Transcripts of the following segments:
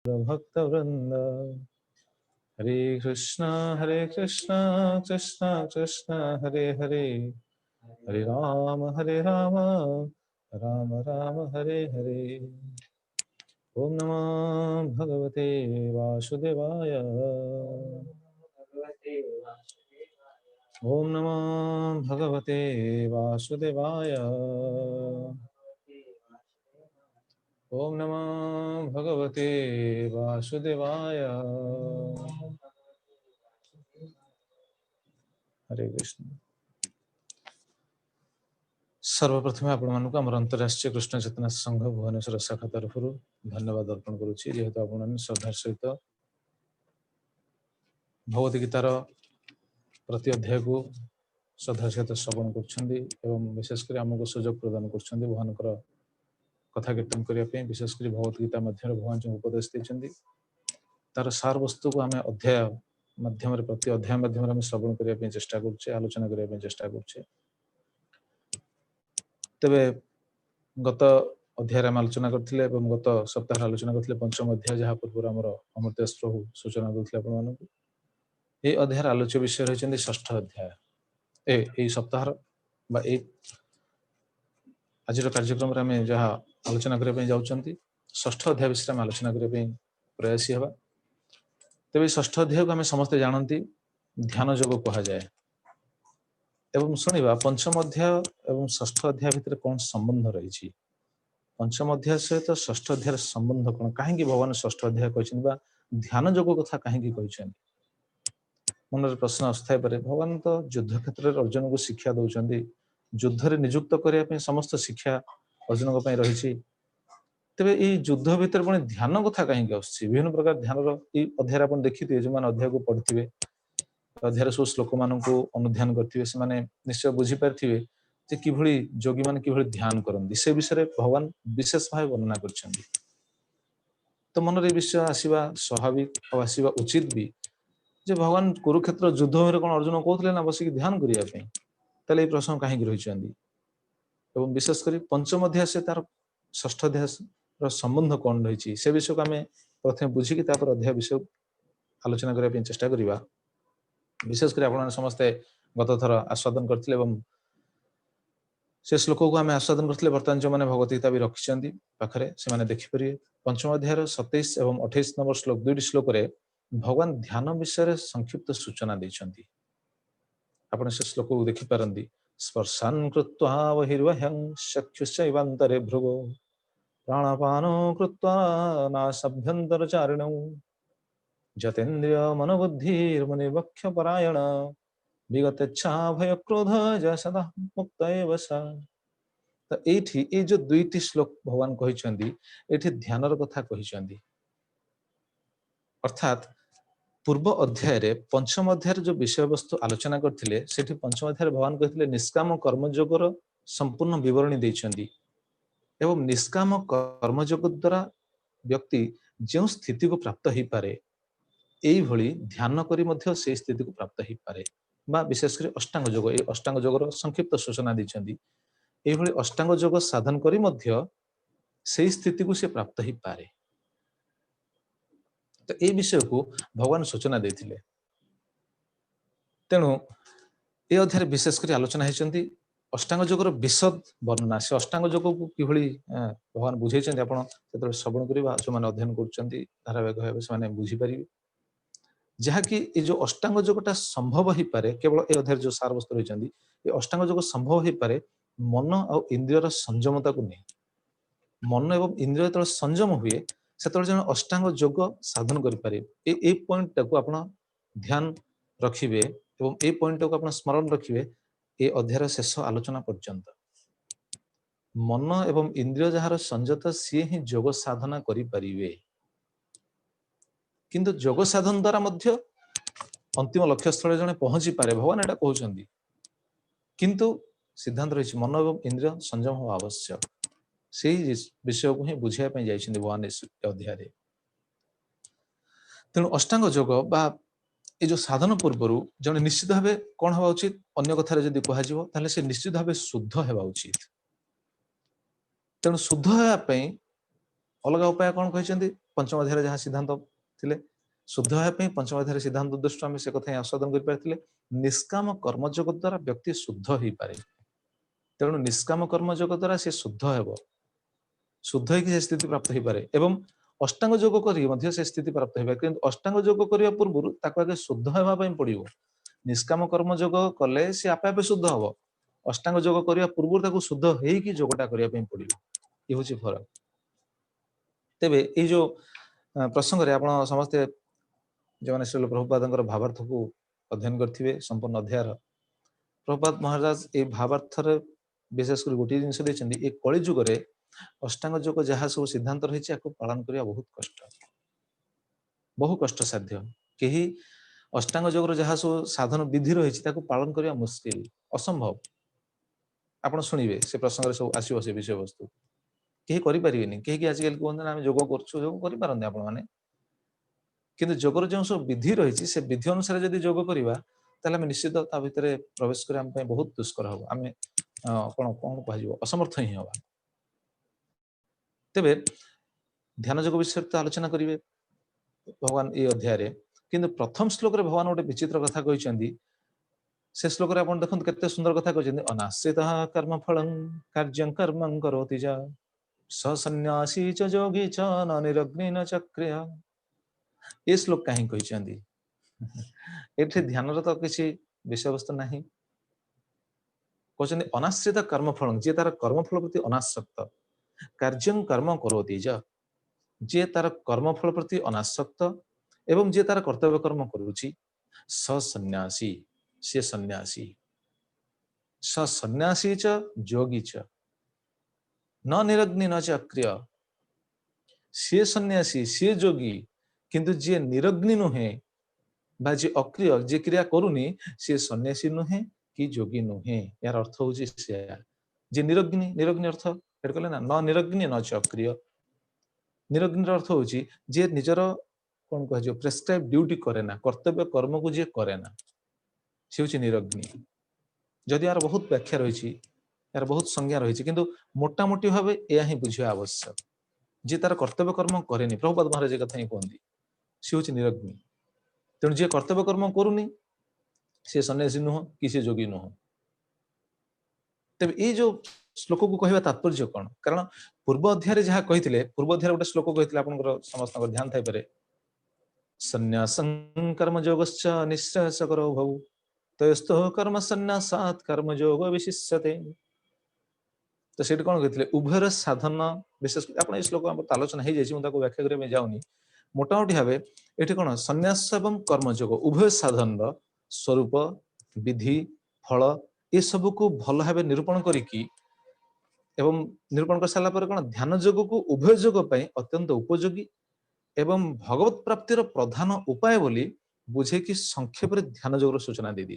भक्तवृंद हरे कृष्ण कृष्ण कृष्ण हरे हरे हरे राम राम राम हरे हरे। ओम नमो भगवते वासुदेवाय। ओम नमो भगवते वासुदेवाय। ओम नमो भगवते वासुदेवाय। हरे कृष्ण। सर्वप्रथम आपण मानक आम अंतरराष्ट्रीय कृष्ण चेतना संघ भुवनेश्वर शाखा तरफ धन्यवाद अर्पण करुच्ची, जेहेतु आपण श्रद्धा सहित भगवद गीतार प्रति अध्याय को श्रद्धा सहित श्रवण कर विशेषकर आमको सुजोग प्रदान कर भगवान कथा कीर्तन करने, विशेषकर भगवद गीता मध्य भगवान जो उपदेश देते तार सार वस्तु को आम अध्याय माध्यम प्रति अध्याय माध्यम श्रवण करने चेष्टा करुचे, आलोचना करने चेष्टा करुचे। तेबे गत अध्याय आम आलोचना करथिले एवं गत सप्ताह आलोचना करथिले पंचम अध्याय, जहाँ पूर्व आमर अमृतेश प्रभु सूचना देते आपण ये अध्याय आलोच्य विषय रही षष्ठ अध्याय। ए सप्ताह आज कार्यक्रम आम जहाँ आलोचना करने जाऊँच षष्ठ अध्याय विषय में आलोचना करने प्रयासी हवा। तेज षष्ठ अध्याय को आम समस्ते जानती ध्यान जोग कह जाए एवं शुणा पंचम अध्याय एवं षष्ठ अध्याय भितर कौन संबंध रही, पंचम अध्याय सहित षष्ठ अध्याय संबंध कौन, कहीं भगवान षष्ठ अध्याय कहते ध्यान जोग कथा कहीं कहते मन में प्रश्न आसथाई पारे। भगवान तो युद्ध क्षेत्र में अर्जुन को शिक्षा दौरान युद्ध में नियुक्त करने समस्त शिक्षा अर्जुन रही, तेरे ये युद्ध भितर पुणी ध्यान कथा कहीं विभिन्न प्रकार ध्यान अध्याय आप देखिए जो मैंने अध्याय को पढ़िथे अध्याय सब श्लोक मान अनुध्यान करेंगे से निश्चय बुझीपारे कि जोगी मैंने कि ध्यान करती से विषय भगवान विशेष भाव वर्णना कर। तो मन में विषय आसवा स्वाभाविक और आसवा उचित भी जे भगवान कुरुक्षेत्र युद्ध में कौन अर्जुन कहते ना बसिक ध्यान करने प्रश्न कहीं रही। विशेषकर पंचम अध्याय से तार षष्ठ अध्याय संबंध कौन रही से विषय को आम प्रथम बुझिकी अध्याय विषय आलोचना करने चेष्टा करवा। विशेषकर आप समस्ते गत थर आस्वादन करते से श्लोक को आम आस्वादन करते बर्तमान जो मैंने भगवत गीता भी रखिंट पाखे से देखिपारे। पंचम अध्याय 27 और 28 नंबर श्लोक दुईटी श्लोक भगवान ध्यान विषय संक्षिप्त सूचना देते। आप से श्लोक को देखिपारती स्पर्शान् कृत्वा बहिर्बाह्यं चक्षुश्चैवान्तरे भ्रुवो प्राणापानो कृत्वा नासाभ्यन्तरचारिणौ जतेन्द्रिय मनोबुद्धिर्मुनिवक्षपरायण विगतेच्छा भय क्रोध सदा मुक्त एव स। तो ये जो दुईटी श्लोक भगवान कहते ध्यानर कथा कहते, अर्थात पूर्व अध्याय रे पंचम अध्याय जो विषय वस्तु आलोचना करथिले सेठी पंचम अध्याय भगवान कहथिले निष्काम कर्मयोगर संपूर्ण विवरणी देइछन्ती एवं निष्काम कर्मयोग द्वारा व्यक्ति जो स्थिति को प्राप्त हो पारे एई भली ध्यान करी मध्य से स्थिति को प्राप्त हो पारे बा विशेषकर अष्टांग योग ए अष्टांग योगर संक्षिप्त सूचना देइछन्ती एई भली अष्टांग योग साधन करी मध्य से स्थिति को से प्राप्त हो पारे। तो ये विषय को भगवान सूचना देथिले। तेणु ये अध्याय विशेषकर आलोचना होती अष्टांग योगर विशद वर्णना से अष्टांग योग को किभली भगवान बुझे आप श्रवण करवा जो मैंने अध्ययन कर धारावाहिक भाव से बुझीपारे जहाँकि ये जो अष्टांग योगटा संभव हो पारे केवल ये अध्याय जो सार वस्तु रही ये अष्टांग योग संभव हो पारे मन और इंद्रियर संयमता को नहीं। मन एवं इंद्रिय जो संयम हुए से जन अष्टांग योग साधन करें ये पॉइंट टाक आप ध्यान रखिए एवं ए पॉइंट को आप स्मरण रखिए ए अध्याय शेष आलोचना पर्यंत। मन एवं इंद्रिय जार संयत सी ही योग साधना करें किंतु योग साधन द्वारा मध्य अंतिम लक्ष्य स्थल जने पहुंची पारे भगवान एटा कहउछंदी किंतु सिद्धांत रही मन एवं इंद्रिय संयम हो आवश्यक से विषय को ही बुझाई जाइछन्दी भगवान इस अध्याय। तेणु अष्टांग योग बा ये जो साधन पूर्वर जन निश्चित भाव कौन हवा उचित अन्य कथार जदि कह से निश्चित भाव शुद्ध हवा उचित। तेणु शुद्ध होगापी अलग उपाय कौन कहते पंचम अध्याय जहाँ सिद्धांत थिले शुद्ध होगा पंचम अध्याय सिद्धांत दृष्टि आम से कथा आस्वादन कर निष्काम कर्मयोग द्वारा व्यक्ति शुद्ध हो पारे तेणु निष्काम कर्मयोग द्वारा से शुद्ध हो शुद्ध होगी स्थिति प्राप्त हो पारे एवं अष्टांग योग कर स्थिति प्राप्त हो पारे अष्टांग योग करने पूर्व आगे शुद्ध होगापी पड़ो निष्काम कर्मयोग कले सी आपे आपे शुद्ध हम अष्टांग योग करने पूर्व शुद्ध होगी योगटा करने पड़ो ये हूँ फरक तेबे ये जो प्रसंग रे आपण समस्ते जो मैंने श्रील प्रभुपाद भावार्थ को अध्ययन करेंगे संपूर्ण अध्याय प्रभुपाद महाराज ये भावार्थ विशेषकर गोटे जिन देखते ये कलिजुग अष्टांग योग जहाँ सब सिद्धांत रही पालन करने बहुत कष्ट साध्य कहीं अष्टांग योग जहाँ सब साधन विधि रही पालन करने मुस्किल असंभव आप शुणवे से प्रसंग सब आसो से विषय वस्तु कहीं करें कहीं आजिकल कहते हैं योग करें आपण मैंने किंतु जोगर जो सब विधि रही से विधि अनुसार जब योग करवा आम निश्चित भितर प्रवेश करने बहुत दुष्कर हम आम कौन कौन कह असमर्थ ही हवा तेरे ध्यान योग विषय तो आलोचना करेंगे भगवान ये अध्याय किंतु प्रथम श्लोक रे भगवान गोटे विचित्र कथा कहते से श्लोक आप देखते केते सुंदर कथा कहते अनाश्रित कर्म फल कार्य कर्म करोति च स सन्यासी च योगी च न निरग्नि न चक्रिय ये श्लोक कहीं कहते ये ध्यान तो किसी विषय वस्तु ना कहते अनाश्रित कर्मफल जी तार कर्मफल प्रति अनासक्त कार्य कर्म करोति च जी तार कर्मफल प्रति अनासक्त एवं जी तार कर्तव्य कर्म करुछि स सन्यासी से सन्यासी स सन्यासी च योगी च न निरग्नि न चक्रिय सी सन्यासी सी योगी किंतु जी निरग्नि नुहे बा जी अक्रिय जी क्रिया करूनी सी सन्यासी नुहे कि योगी नुहे यार अर्थ हूँ जी निरग्नि निरग्नि अर्थ कहले ना न निरग्नि न चक्रिय निरग्नि अर्थ हूँ जी निजर कौन कह प्रेस्क्राइब ड्यूटी करे ना कर्तव्य कर्म को जी करे ना सी हूँ निरग्नि जदि यार बहुत व्याख्या रही यार बहुत संज्ञा रही किंतु मोटामोटी भाव यह ही बुझा आवश्यक जी तार कर्तव्य कर्म करे प्रभुपाद महाराज कथा ही कहते सी हूँ निरग्नि तेणु जी कर्तव्य कर्म करूनी सी सन्यासी नुह कि सी योगी नुह तेज ये जो श्लोक को कहवा तात्पर्य कौन कारण पूर्व अध्याय जहाँ कही पूर्व अध्याय गोटे श्लोक कही आप समस्त ध्यान थाईपे सन्यासं कर्म योगश्च निःश्रेयस करो भव तयस्तो कर्म सन्यासात् कर्म योग विशिष्यते तो सेठी कौन कहते उभयर साधन विशेष आप श्लोक आलोचना हो जाए व्याख्या करने जाऊनी मोटामोटी भाव ये कौन सन्यास एवं कर्मयोग उभय साधन स्वरूप विधि फल ये सब को भल भाव निरूपण करिकी एवं निरूपण कर सारा कौन ध्यान योग को उभय योग अत्यंत उपयोगी एवं भगवत प्राप्तिर प्रधान उपाय बोली बुझे कि संक्षेप ध्यान योग सूचना दे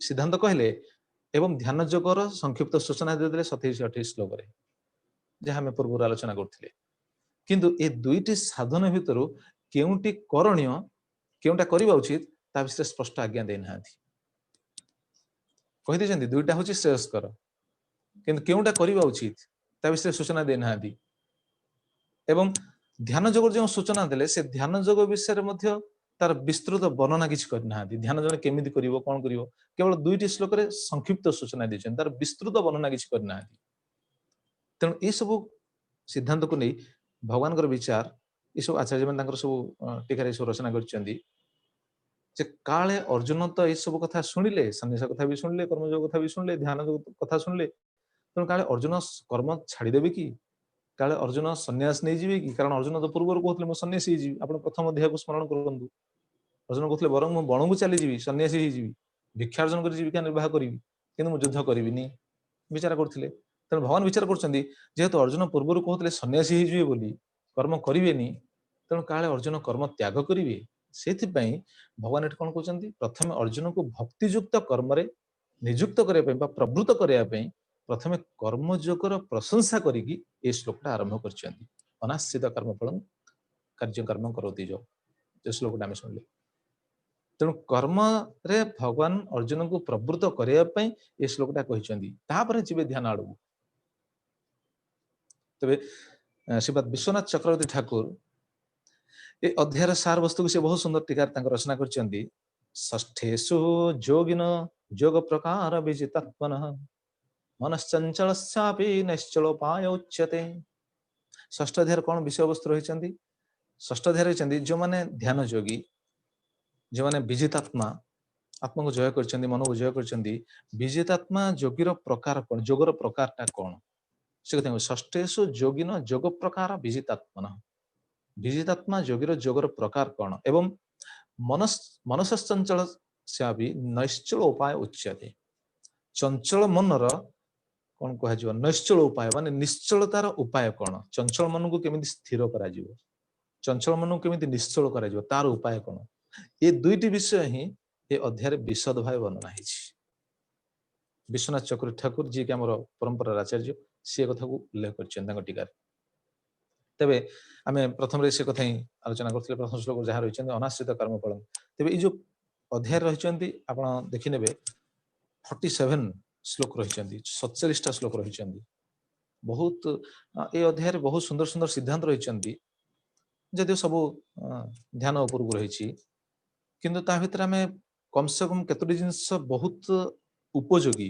सिद्धांत कहले एवं ध्यान योगर संक्षिप्त सूचना देदेले 27-28 श्लोक जहाँ आम पूर्व आलोचना करते किंतु ए दुईटी साधन भितर केउटी करणीय केउटा करबा उचित ता विषय स्पष्ट आज्ञा देना कही दुईटा हूँ श्रेयस्कर किंतु केउटा करबा उचित ता विषय सूचना देना एवं ध्यान योग जो सूचना देले से ध्यान योग विषय तार विस्तृत वर्णना किसी करना ध्यान जन केमी कर कौन कर केवल दुईटी श्लोक संक्षिप्त सूचना दी तार विस्तृत वर्णना किसी करना तेणु ये सब सिद्धांत को नहीं भगवान विचार ये सब आचार्य मैंने सब टीकार सब रचना कर काले अर्जुन तो ये सब कथा शुणिले सन्यास कथा भी शुणिले कर्मयोग कथा भी शुणिले ध्यान कथा शुणिले तेणु काले अर्जुन कर्म छाड़देवे कि काले अर्जुन सन्यास नहीं जी कि कारण अर्जुन तो पूर्व कहते सन्यासी जी आप प्रथम अध्याय को स्मरण करूँ अर्जुन कहते बर मुझे बण को चलीजी सन्यासी हो भिक्षार्जन कर जीविका निर्वाह करी कि युद्ध करी विचार करते तेणु भगवान विचार करेतु अर्जुन पूर्व कहते सन्यासी हो कर्म करें तेणु काले अर्जुन कर्म त्याग करेंगे से भगवान ये कौन कहते प्रथम अर्जुन को भक्तियुक्त कर्म निजुक्त करने प्रवृत्त करने प्रथम कर्मयोगर प्रशंसा करी श्लोकटा आरंभ कर अनाश्रित कर्मफल कार्यकर्म करोति जो श्लोकटा आम शुणिले तेणु कर्म रे भगवान अर्जुन को प्रवृत्त करने ये श्लोकटा कहते जी ध्यान आड़ ତେବେ ଶ୍ରୀପାଦ ବିଶ୍ୱନାଥ ଚକ୍ରବର୍ତ୍ତୀ ଠାକୁର ଏ ଅଧ୍ୟାୟର ସାର ବସ୍ତୁକୁ ସେ ବହୁତ ସୁନ୍ଦର ଟିକାରେ ତାଙ୍କ ରଚନା କରିଛନ୍ତି। ଷଷ୍ଠେଷୁ ଯୋଗିନ ଯୋଗ ପ୍ରକାର ବିଜିତାତ୍ମନଃ ମନଶ୍ଚଞ୍ଚଳସ୍ୟାପି ନିଶ୍ଚଳୋପାୟ ଉଚ୍ୟତେ। ଷଷ୍ଠ ଅଧ୍ୟାୟରେ କଣ ବିଷୟବସ୍ତୁ ରହିଛନ୍ତି? ଷଷ୍ଠ ଅଧ୍ୟାୟରେ ରହିଛନ୍ତି ଯେଉଁମାନେ ଧ୍ୟାନ ଯୋଗୀ, ଯେଉଁମାନେ ବିଜିତାତ୍ମା, ଆତ୍ମାକୁ ଜୟ କରିଛନ୍ତି, ମନକୁ ଜୟ କରିଛନ୍ତି। ବିଜିତାତ୍ମା ଯୋଗୀର ପ୍ରକାର କଣ, ଯୋଗର ପ୍ରକାରଟା କଣ? ସେ କଥା ଷଷ୍ଠେଷୁ ଯୋଗିନ ଯୋଗ ପ୍ରକାର ବିଜିତାତ୍ମନଃ। ବିଜିତାତ୍ମା ଯୋଗୀର ଯୋଗର ପ୍ରକାର କଣ? ଏବଂ ମନସଶ୍ଚଞ୍ଚଳ ସ୍ୟାପି ନୈଶ୍ଚଳ ଉପାୟ ଉଚ୍ୟତେ। ଚଞ୍ଚଳ ମନର କଣ କୁହାଯିବ? ନୈଶ୍ଚଳ ଉପାୟ ମାନେ ନିଶ୍ଚଳତାର ଉପାୟ କଣ? ଚଞ୍ଚଳ ମନକୁ କେମିତି ସ୍ଥିର କରାଯିବ, ଚଞ୍ଚଳ ମନକୁ କେମିତି ନିଶ୍ଚଳ କରାଯିବ, ତାର ଉପାୟ କଣ? ଏ ଦୁଇଟି ବିଷୟ ହିଁ ଏ ଅଧ୍ୟାୟରେ ବିଶଦ ଭାବେ ବର୍ଣ୍ଣନା ହେଇଛି। ବିଶ୍ୱନାଥ ଚକ୍ରବର୍ତ୍ତୀ ଠାକୁର ଯିଏକି ଆମର ପରମ୍ପରାର ଆଚାର୍ଯ୍ୟ, ସେ କଥାକୁ ଉଲ୍ଲେଖ କରିଛନ୍ତି ତାଙ୍କ ଟୀକାରେ। ତେବେ ଆମେ ପ୍ରଥମରେ ସେ କଥା ହିଁ ଆଲୋଚନା କରୁଥିଲେ। ପ୍ରଥମ ଶ୍ଲୋକ ଯାହା ରହିଛନ୍ତି ଅନାଶ୍ରିତ କର୍ମଫଳ। ତେବେ ଏଇ ଯୋଉ ଅଧ୍ୟାୟରେ ରହିଛନ୍ତି ଆପଣ ଦେଖିନେବେ 47 ଶ୍ଲୋକ ରହିଛନ୍ତି, 47ଟା ଶ୍ଲୋକ ରହିଛନ୍ତି। ବହୁତ ଏ ଅଧ୍ୟାୟରେ ବହୁତ ସୁନ୍ଦର ସୁନ୍ଦର ସିଦ୍ଧାନ୍ତ ରହିଛନ୍ତି, ଯଦିଓ ସବୁ ଧ୍ୟାନ ଉପରକୁ ରହିଛି, କିନ୍ତୁ ତା ଭିତରେ ଆମେ କମ ସେ କମ କେତୋଟି ଜିନିଷ ବହୁତ ଉପଯୋଗୀ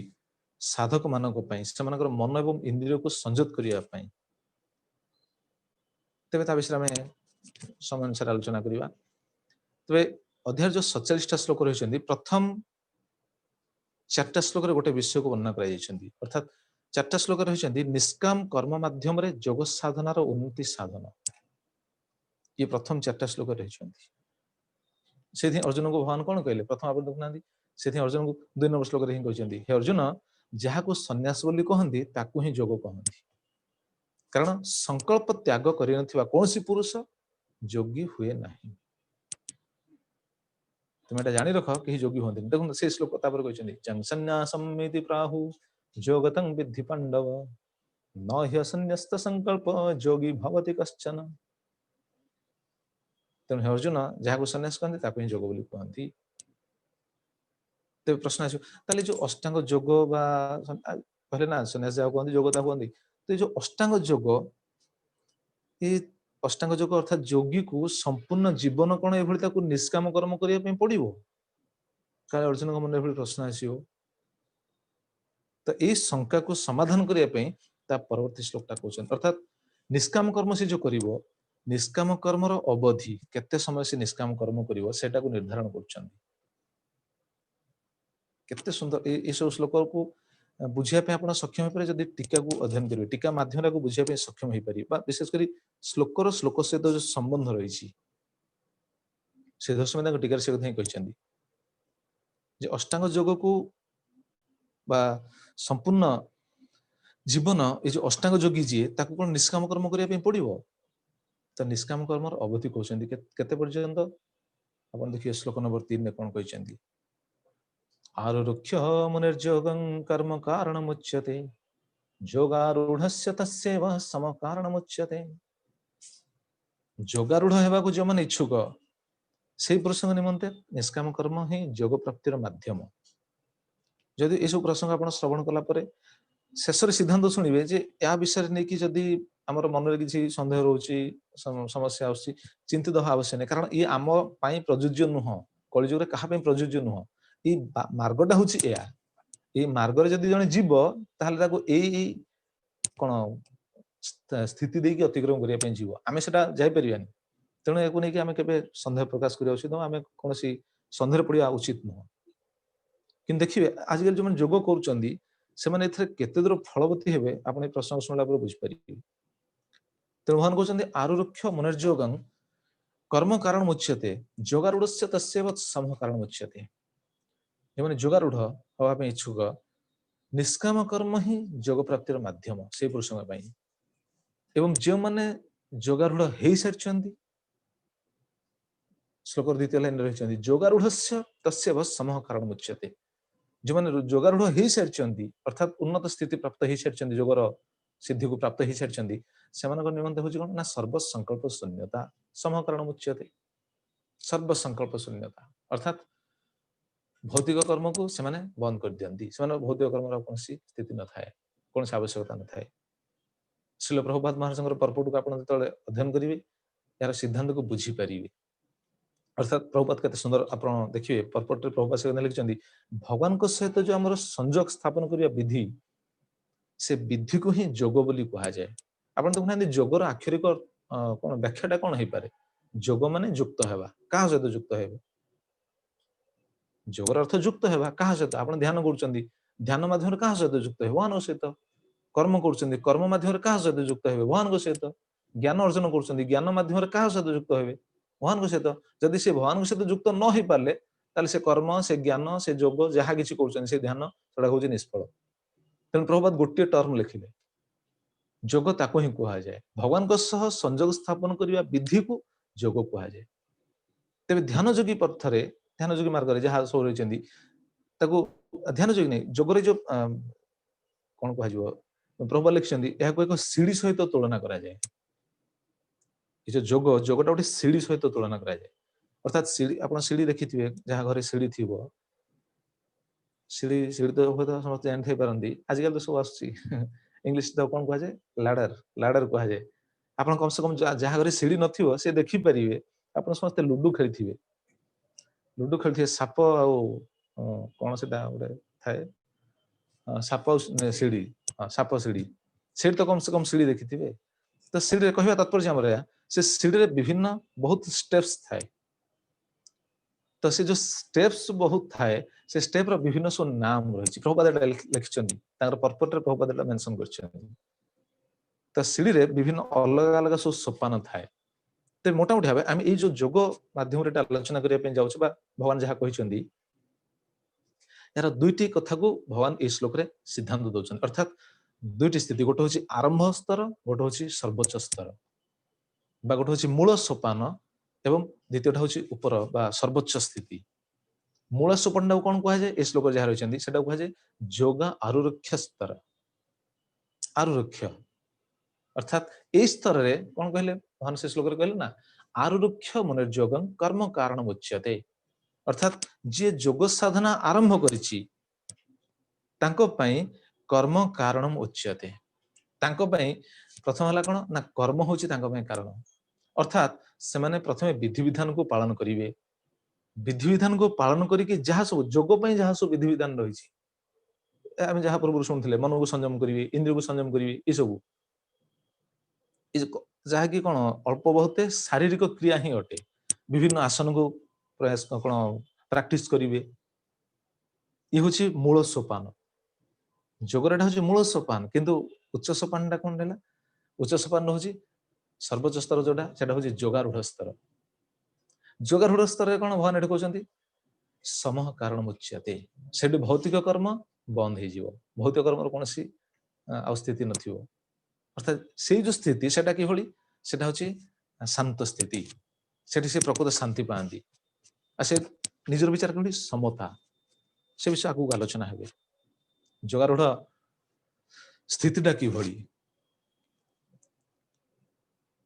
ସାଧକ ମାନଙ୍କ ପାଇଁ, ସେମାନଙ୍କର ମନ ଏବଂ ଇନ୍ଦ୍ରିୟକୁ ସଂଯତ କରିବା ପାଇଁ। ତେବେ ତା ବିଷୟରେ ଆମେ ସମୟ ଅନୁସାରେ ଆଲୋଚନା କରିବା। ତେବେ ଅଧ୍ୟାୟରେ ଯୋଉ 47ଟା ଶ୍ଲୋକ ରହିଛନ୍ତି, ପ୍ରଥମ 4ଟା ଶ୍ଲୋକରେ ଗୋଟେ ବିଷୟକୁ ବର୍ଣ୍ଣନା କରାଯାଇଛନ୍ତି। ଅର୍ଥାତ୍ 4ଟା ଶ୍ଲୋକ ରହିଛନ୍ତି ନିଷ୍କାମ କର୍ମ ମାଧ୍ୟମରେ ଯୋଗ ସାଧନାର ଉନ୍ନତି ସାଧନ। ଇଏ ପ୍ରଥମ 4ଟା ଶ୍ଲୋକ ରହିଛନ୍ତି। ସେଥିପାଇଁ ଅର୍ଜୁନଙ୍କୁ ଭଗବାନ କଣ କହିଲେ? ପ୍ରଥମ ଆପଣ ଦେଖୁନାହାନ୍ତି, ସେଥିପାଇଁ ଅର୍ଜୁନଙ୍କୁ 2 ନମ୍ବର ଶ୍ଲୋକରେ ହିଁ କହିଛନ୍ତି, ହେ ଅର୍ଜୁନ, ଯାହାକୁ ସନ୍ନ୍ୟାସ ବୋଲି କହନ୍ତି ତାକୁ ହିଁ ଯୋଗ କହନ୍ତି। କାରଣ ସଂକଳ୍ପ ତ୍ୟାଗ କରିନଥିବା କୌଣସି ପୁରୁଷ ଯୋଗୀ ହୁଏ ନାହିଁ। ତୁମେ ଏଟା ଜାଣି ରଖ, କେହି ଯୋଗୀ ହୁଅନ୍ତିନି। ଦେଖନ୍ତୁ ସେ ଶ୍ଲୋକ ତାପରେ କହିଛନ୍ତି, ସନ୍ନ୍ୟାସମିତି ପ୍ରାହୁ ଯୋଗତଂ ବିଦ୍ଧି ପାଣ୍ଡବ ନ ହ୍ୟସନ୍ନ୍ୟସ୍ତ ସଂକଳ୍ପ ଯୋଗୀ ଭବତି କଶ୍ଚନ। ତେଣୁ ହେ ଅର୍ଜୁନ, ଯାହାକୁ ସନ୍ନ୍ୟାସ କହନ୍ତି ତାକୁ ହିଁ ଯୋଗ ବୋଲି କୁହନ୍ତି। ତେବେ ପ୍ରଶ୍ନ ଆସିବ, ତାହେଲେ ଯୋଉ ଅଷ୍ଟାଙ୍ଗ ଯୋଗ ବା କହିଲେ ନା ସନ୍ନ୍ୟାସ ଯାହାକୁ କୁହନ୍ତି ଯୋଗ ତାକୁ କୁହନ୍ତି, ତ ଏ ଯୋଉ ଅଷ୍ଟାଙ୍ଗ ଯୋଗ, ଏ ଅଷ୍ଟାଙ୍ଗ ଯୋଗ ଅର୍ଥାତ୍ ଯୋଗୀକୁ ସମ୍ପୂର୍ଣ୍ଣ ଜୀବନ କଣ ଏଭଳି ତାକୁ ନିଷ୍କାମ କର୍ମ କରିବା ପାଇଁ ପଡିବ? କାଳେ ଅର୍ଜୁନଙ୍କ ମନରେ ଏଭଳି ପ୍ରଶ୍ନ ଆସିବ। ତ ଏଇ ଶଙ୍କାକୁ ସମାଧାନ କରିବା ପାଇଁ ତା ପରବର୍ତ୍ତୀ ଶ୍ଲୋକଟା କହୁଛନ୍ତି। ଅର୍ଥାତ୍ ନିଷ୍କାମ କର୍ମ ସେ ଯୋଉ କରିବ, ନିଷ୍କାମ କର୍ମର ଅବଧି କେତେ ସମୟ ସେ ନିଷ୍କାମ କର୍ମ କରିବ ସେଟାକୁ ନିର୍ଦ୍ଧାରଣ କରୁଛନ୍ତି। କେତେ ସୁନ୍ଦର ଏସବୁ ଶ୍ଲୋକକୁ ବୁଝିବା ପାଇଁ ଆପଣ ସକ୍ଷମ ହେଇପାରିବେ ଯଦି ଟୀକାକୁ ଅଧ୍ୟୟନ କରିବେ, ଟୀକା ମାଧ୍ୟମରେ ବୁଝିବା ପାଇଁ ସକ୍ଷମ ହେଇପାରିବେ। ବା ବିଶେଷ କରି ଶ୍ଲୋକର ଶ୍ଲୋକ ସହିତ ଯୋଉ ସମ୍ବନ୍ଧ ରହିଛି, ସେ ଦର୍ଶନ ତାଙ୍କ ଟୀକାରେ ସେ କଥା ହିଁ କହିଛନ୍ତି ଯେ ଅଷ୍ଟାଙ୍ଗ ଯୋଗକୁ ବା ସମ୍ପୂର୍ଣ୍ଣ ଜୀବନ ଏ ଯୋଉ ଅଷ୍ଟାଙ୍ଗ ଯୋଗୀ ଯିଏ, ତାକୁ କଣ ନିଷ୍କାମ କର୍ମ କରିବା ପାଇଁ ପଡିବ? ତ ନିଷ୍କାମ କର୍ମର ଅବଧି କହୁଛନ୍ତି କେତେ ପର୍ଯ୍ୟନ୍ତ? ଆପଣ ଦେଖିବେ ଶ୍ଲୋକ ନମ୍ବର 3ରେ କଣ କହିଛନ୍ତି, ଆରୁରୁକ୍ଷ ମୁନିର୍ଯୋଗଂ କର୍ମ କାରଣମୁଚ୍ୟତେ ଯୋଗାରୂଢସ୍ୟ ତସ୍ୟୈବ ସମ କାରଣମୁଚ୍ୟତେ। ଯୋଗାରୂଢ ହେବାକୁ ଯେଉଁମାନେ ଇଚ୍ଛୁକ, ସେଇ ପୁରୁଷଙ୍କ ନିମନ୍ତେ ନିଷ୍କାମ କର୍ମ ହିଁ ଯୋଗ ପ୍ରାପ୍ତିର ମାଧ୍ୟମ। ଯଦି ଏସବୁ ପ୍ରସଙ୍ଗ ଆପଣ ଶ୍ରବଣ କଲା ପରେ ଶେଷରେ ସିଦ୍ଧାନ୍ତ ଶୁଣିବେ ଯେ ଏହା ବିଷୟରେ ନେଇକି ଯଦି ଆମର ମନରେ କିଛି ସନ୍ଦେହ ରହୁଛି, ସମସ୍ୟା ଆସୁଛି, ଚିନ୍ତିତ ହେବା ଆବଶ୍ୟକ ନାହିଁ। କାରଣ ଇଏ ଆମ ପାଇଁ ପ୍ରଯୁଜ୍ୟ ନୁହଁ, କଳିଯୁଗରେ କାହା ପାଇଁ ପ୍ରଯୁଜ୍ୟ ନୁହଁ। ଏଇ ମାର୍ଗଟା ହଉଛି ଏୟା। ଏଇ ମାର୍ଗରେ ଯଦି ଜଣେ ଯିବ, ତାହେଲେ ତାକୁ ଏଇ କଣ ସ୍ଥିତି ଦେଇକି ଅତିକ୍ରମ କରିବା ପାଇଁ ଯିବ। ଆମେ ସେଟା ଯାଇପାରିବାନି। ତେଣୁ ଏହାକୁ ନେଇକି ଆମେ କେବେ ସନ୍ଦେହ ପ୍ରକାଶ କରିବା ଉଚିତ ନୁହଁ, ଆମେ କୌଣସି ସନ୍ଦେହରେ ପଡ଼ିବା ଉଚିତ ନୁହଁ। କିନ୍ତୁ ଦେଖିବେ ଆଜିକାଲି ଯୋଉମାନେ ଯୋଗ କରୁଛନ୍ତି, ସେମାନେ ଏଥିରେ କେତେ ଦୂର ଫଳବତୀ ହେବେ ଆପଣ ଏ ପ୍ରସଙ୍ଗ ଶୁଣିଲା ପରେ ବୁଝିପାରିବେ। ତେଣୁ ଭଗବାନ କହୁଛନ୍ତି ଆରୁରୁକ୍ଷ ମୁନିର୍ଯୋଗଂ କର୍ମ କାରଣ ମୁଚ୍ୟତେ ଯୋଗାରୂଢସ୍ୟ ତସ୍ୟୈବ ସମଃ କାରଣ ମୁଚ୍ୟତେ। ଏମାନେ ଯୋଗାରୂଢ ହବା ପାଇଁ ଇଚ୍ଛୁକ, ନିଷ୍କାମ କର୍ମ ହିଁ ଯୋଗ ପ୍ରାପ୍ତିର ମାଧ୍ୟମ ସେଇ ପୁରୁଷଙ୍କ ପାଇଁ। ଏବଂ ଯେଉଁମାନେ ଯୋଗାରୂଢ ହେଇସାରିଛନ୍ତି, ଶ୍ଲୋକର 2ୟ ଲାଇନରେ ରହିଛନ୍ତି ଯୋଗାରୂଢସ୍ୟ ତସ୍ୟୈବ ସମଃ କାରଣ ମୁଚ୍ୟତେ। ଯେଉଁମାନେ ଯୋଗାରୂଢ ହେଇସାରିଛନ୍ତି, ଅର୍ଥାତ୍ ଉନ୍ନତ ସ୍ଥିତି ପ୍ରାପ୍ତ ହେଇସାରିଛନ୍ତି, ଯୋଗର ସିଦ୍ଧିକୁ ପ୍ରାପ୍ତ ହେଇସାରିଛନ୍ତି, ସେମାନଙ୍କ ନିମନ୍ତେ ହଉଛି କଣ ନା ସର୍ବସଂକଳ୍ପ ଶୂନ୍ୟତା ସମଃ କାରଣ ମୁଚ୍ୟତେ। ସର୍ବସଂକଳ୍ପ ଶୂନ୍ୟତା ଅର୍ଥାତ୍ ଭୌତିକ କର୍ମକୁ ସେମାନେ ବନ୍ଦ କରିଦିଅନ୍ତି। ସେମାନଙ୍କ ଭୌତିକ କର୍ମର କୌଣସି ସ୍ଥିତି ନଥାଏ, କୌଣସି ଆବଶ୍ୟକତା ନଥାଏ। श्रील प्रभुपाद महाराजଙ୍କର पर्पट को आपण जतले अध्ययन करिवे यार सिद्धांत को बुझी परिवे अर्थात प्रभुपाद केते सुंदर आपण देखिए पर्पट रे प्रभुपाद से लिखिसंदी भगवान को सहित जो हमर संयोग स्थापन करिया विधि से विधि को ही जोग बोली कहा जाए आपण तो कहनांदी जोगर आक्षरिक कोन व्याख्याटा कोन हे पारे जोग माने युक्त हेबा का सहित युक्त हेबे जोगर अर्थ युक्त हेबा का सहित आपण ध्यान करूचंदी ध्यान माध्यम रे का सहित युक्त हे भगवान सहित कर्म करूचंदी कर्म माध्यम रे का सहित युक्त हेबे भगवान को सहित ज्ञान अर्जन करूचंदी ज्ञान माध्यम रे का सहित युक्त हेबे भगवान को सहित जदि से भगवान को सहित युक्त न हे पारले ताले से कर्म से ज्ञान से जोग जहा किछि करूचंदी से ध्यान सेडा होची निष्फल तेन प्रभुपाद गोटे टर्म लिखिले जोग ताको ही कहा जाए भगवान को सह संयोग स्थापन करिया विधि को जोग कहा जाए तेबे ध्यान योगी पथरे ध्यान योगी मार्ग रे जहा सो रहिचंदी ताको ध्यान योगी नै जोगरे जो कोन कहा जिवो प्रभुपाद लिखिसंदी एहा को एक सीढ़ी सहित तुलना करा जाए ये जो जोग जोगटा उठे सीढ़ी सहित तुलना करा जाए अर्थात सीढ़ी आपण सीढ़ी देखिथिबे जहा घरे सीढ़ी थिबो सीढ़ी सीढ़ी तो होता समस्त जान थे परंदी आजकल तो सब आसी इंग्लिश तो कोन कहा जाए लैडर लैडर कहा जाए आपण कम से कम जहा घरे सीढ़ी नथिबो से देखि परिबे आपण समस्त लूडो खेलथिबे साप आ कोन सेटा ओडे थाए साप सीढ़ी साप सीढ़ी सीढ़ी तो कम से कम सीढ़ी देखिथिबे तो सीढ़ी रे कहबा तात्पर्य हमर से सीढ़ी रे विभिन्न बहुत स्टेप्स थाए तो से जो स्टेप्स बहुत थाए से स्टेप रो विभिन्न सो नाम रहिछि प्रभुपाद एटा लिखिछन्ती तांकर पर्पट रे प्रभुपाद एटा मेंशन करछन्ती तो सीढ़ी रे विभिन्न अलग अलग सो सोपान थाए ते मोटा मोटी भाबे हम ए जो जोग माध्यम रे आलोचना करिया पे जाउछ बा भगवान जहा कहिछन्ती यार दुईटी कथा को भगवान ए श्लोक रे सिद्धांत दोछन अर्थात दुईटी स्थिति गोटे होछि आरंभ स्तर गोटे होछि सर्वोच्च स्तर बा गोटे होछि मूल सोपान एवं द्वितीयटा होछि ऊपर बा सर्वोच्च स्थिति मूल सोपान को कोन कहा जाय ए श्लोक जहा रहिचंदी सेटा कहा जाय जोग आरुरक्ष स्तर आरुरक्ष अर्थात ए स्तर रे कोन कहले भगवान से श्लोक रे कहले ना आरुरक्ष मुनिर्योगं कर्म कारणम उच्यते अर्थात जे जोग साधना आरंभ करिछि तांको पई कर्म कारणम उच्यते तांको पई प्रथम हला कोन ना कर्म होछि तांको पई कारण अर्थात से माने प्रथमे विधि विधान को पालन करिवे विधि विधान को पालन करिके जहा सब जोग पई जहा सब विधि विधान रहिछि हम जहा पूर्व सुनथिले मन को संयम करिवे इंद्रिय को संयम करिवे ई सब जहा कि कोन अल्प बहुते शारीरिक क्रिया ही अटे विभिन्न आसन को प्रयास कोन प्रैक्टिस करिवे ई होछि मूल सोपान जोगरेटा होछि मूल सोपान किंतु उच्च सोपानटा कोन देला उच्च सोपान होछि सर्वोच्च स्तर जोटा सेटा होछि जोगारूढ़ स्तर जोगारूढ़ स्तर रे कोन भगवान एटा कहउचंती समह कारण मुच्यते सेटि भौतिक कर्म बंद हे जीवो भौतिक कर्म रो कोनसी स्थिति नथिबो अर्थात से जो स्थिति सेटा कि होली सेटा होछि शांत स्थिति सेटि से प्रकृत शांति पांदी आ से निजर विचार करली समता से विषय आगु आलोचना हेबे जोगारूढ़ स्थितिटा कि भली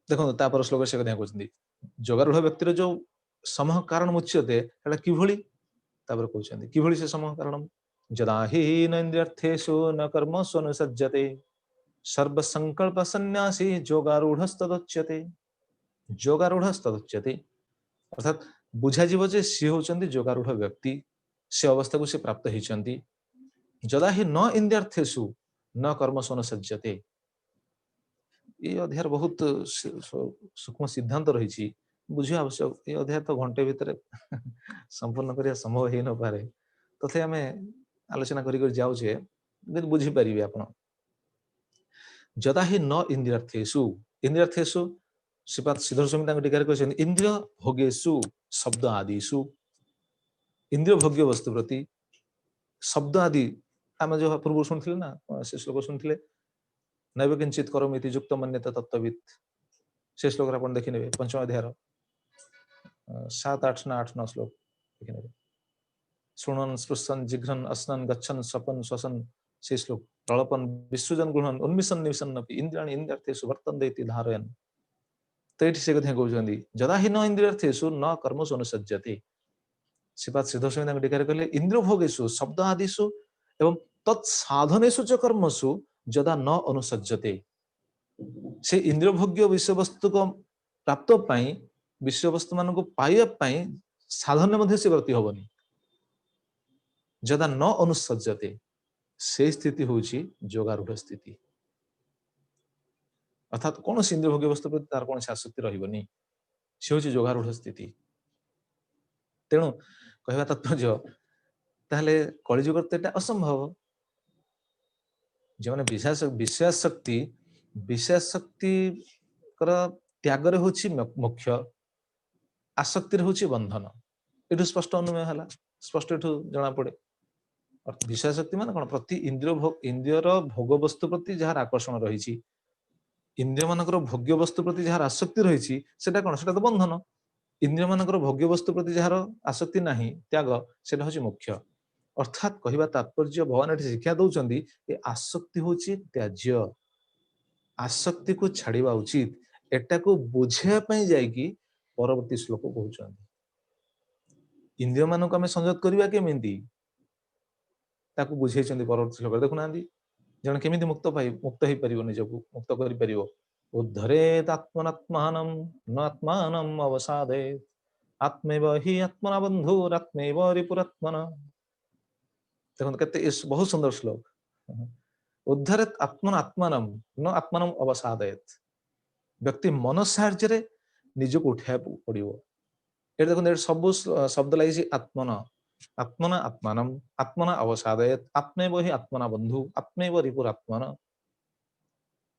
देखो तापर श्लोक से कथा कहउचंदी जोगारूढ़ व्यक्ति जो समह कारण मुच्यते एटा कि भली तापर कहउचंदी कि भली से समह कारण जदा हि न इंद्रियर्थेषु न कर्मसु अनुसज्जते सर्व संकल्प सन्यासी जोगारूढ़स्तदुच्यते जोगारूढ़स्तदुच्यते अर्थात बुझा जीव जे सी होचंदी जोगारूढ़ व्यक्ति से अवस्था को से प्राप्त हिचंती जदा हि न इंद्रियर्थेषु न कर्मसु अनुसज्जते ये अध्याय बहुत सूक्ष्म सिद्धांत रही बुझे आवश्यक ये अध्याय तो घंटे भितर संपूर्ण करिया संभव हे न पारे तथे आमे आलोचना करी कर जाउछे बुझी परिबे आपण जदा हि न इंद्रियर्थेषु श्रीपाद श्रीधर स्वामी तांको टीका रे कहछन इंद्रिय भोगेषु शब्द आदिषु इंद्रिय भोग्य वस्तु प्रति शब्द आदि आमे जो पूर्व सुनथिले ना से श्लोक सुनथिले नैव किंचित करोमि इति युक्त मन्यते तत्त्ववित् से श्लोक रे आपण देखि नेबे पंचम अध्याय 7 8 ना 8 9 श्लोक देखि नेबे सुणन स्पृशन जिघ्रन अस्नन गच्छन स्वपन श्वसन से श्लोक प्रलपन विसृजन गुणन उन्मिषन निविषन अपि इंद्रियाणि इंद्रियर्थेषु वर्तन्ते इति धारयन् तो एठी से कथा कहउछन्ती जदा हि न इंद्रियर्थेषु न कर्मसु अनुसज्जते श्रीपाद श्रीधर स्वामी तांको टीका रे कहले इंद्रिय भोगेषु शब्द आदिषु एवं तत् साधनेषु च कर्मसु जदा न अनुसज्जते से इंद्रिय भोग्य विषय वस्तु को प्राप्त पाई विषय वस्तु मान को पाइबा पाई साधन मध्य से गति होबनी जदा न अनुसज्जते से स्थिति होची जोगारूढ़ स्थिति अर्थात कौन इंद्रिय भोग्य वस्तु प्रति तार कौन आसक्ति रही से हूँ जोगारूढ़ स्थिति तेणु कहवा तात्पर्य ताहले कलिजुगर तो यहाँ असंभव जो विषय शक्ति त्याग होची मुख्य आसक्ति होची बंधन ये स्पष्ट अनुमेय है स्पष्ट एठू जना पड़े विषय शक्ति मान कौन प्रति इंद्रियर भोग वस्तु प्रति जार आकर्षण रही इंद्रिय मानकर भोग्य वस्तु प्रति जार आसक्ति रही कौन से तो बंधन इंद्रिय मानकर भोग्य वस्तु प्रति जार आसक्ति नहीं त्याग से हूँ मुख्य अर्थात कहवा तात्पर्य भगवान ये शिक्षा दौरान ये आसक्ति हूँ त्याज्य आसक्ति को छाड़ा उचित एटा को बुझापी जाकि परवर्ती श्लोक कहते इंद्रिय मान को आम संयत करवा केमी बुझे परवर्ती श्लोक देखुना जन केमी मुक्त मुक्त हो पार निजक मुक्त कर उद्धरेत आत्मनात्मान न आत्मान अवसादे आत्मैव हि आत्मना बंधुरात्मैव रिपुरात्मना देखो केते बहुत सुंदर श्लोक उद्धरेत आत्मन न आत्मान अवसादयत व्यक्ति मन साहाय्य निजक उठा पड़ो ये देखो सब शब्द लगी आत्मन आत्मना आत्मान आत्मना अवसादयत आत्मैव हि आत्मना बंधु आत्मैव रिपुरात्मना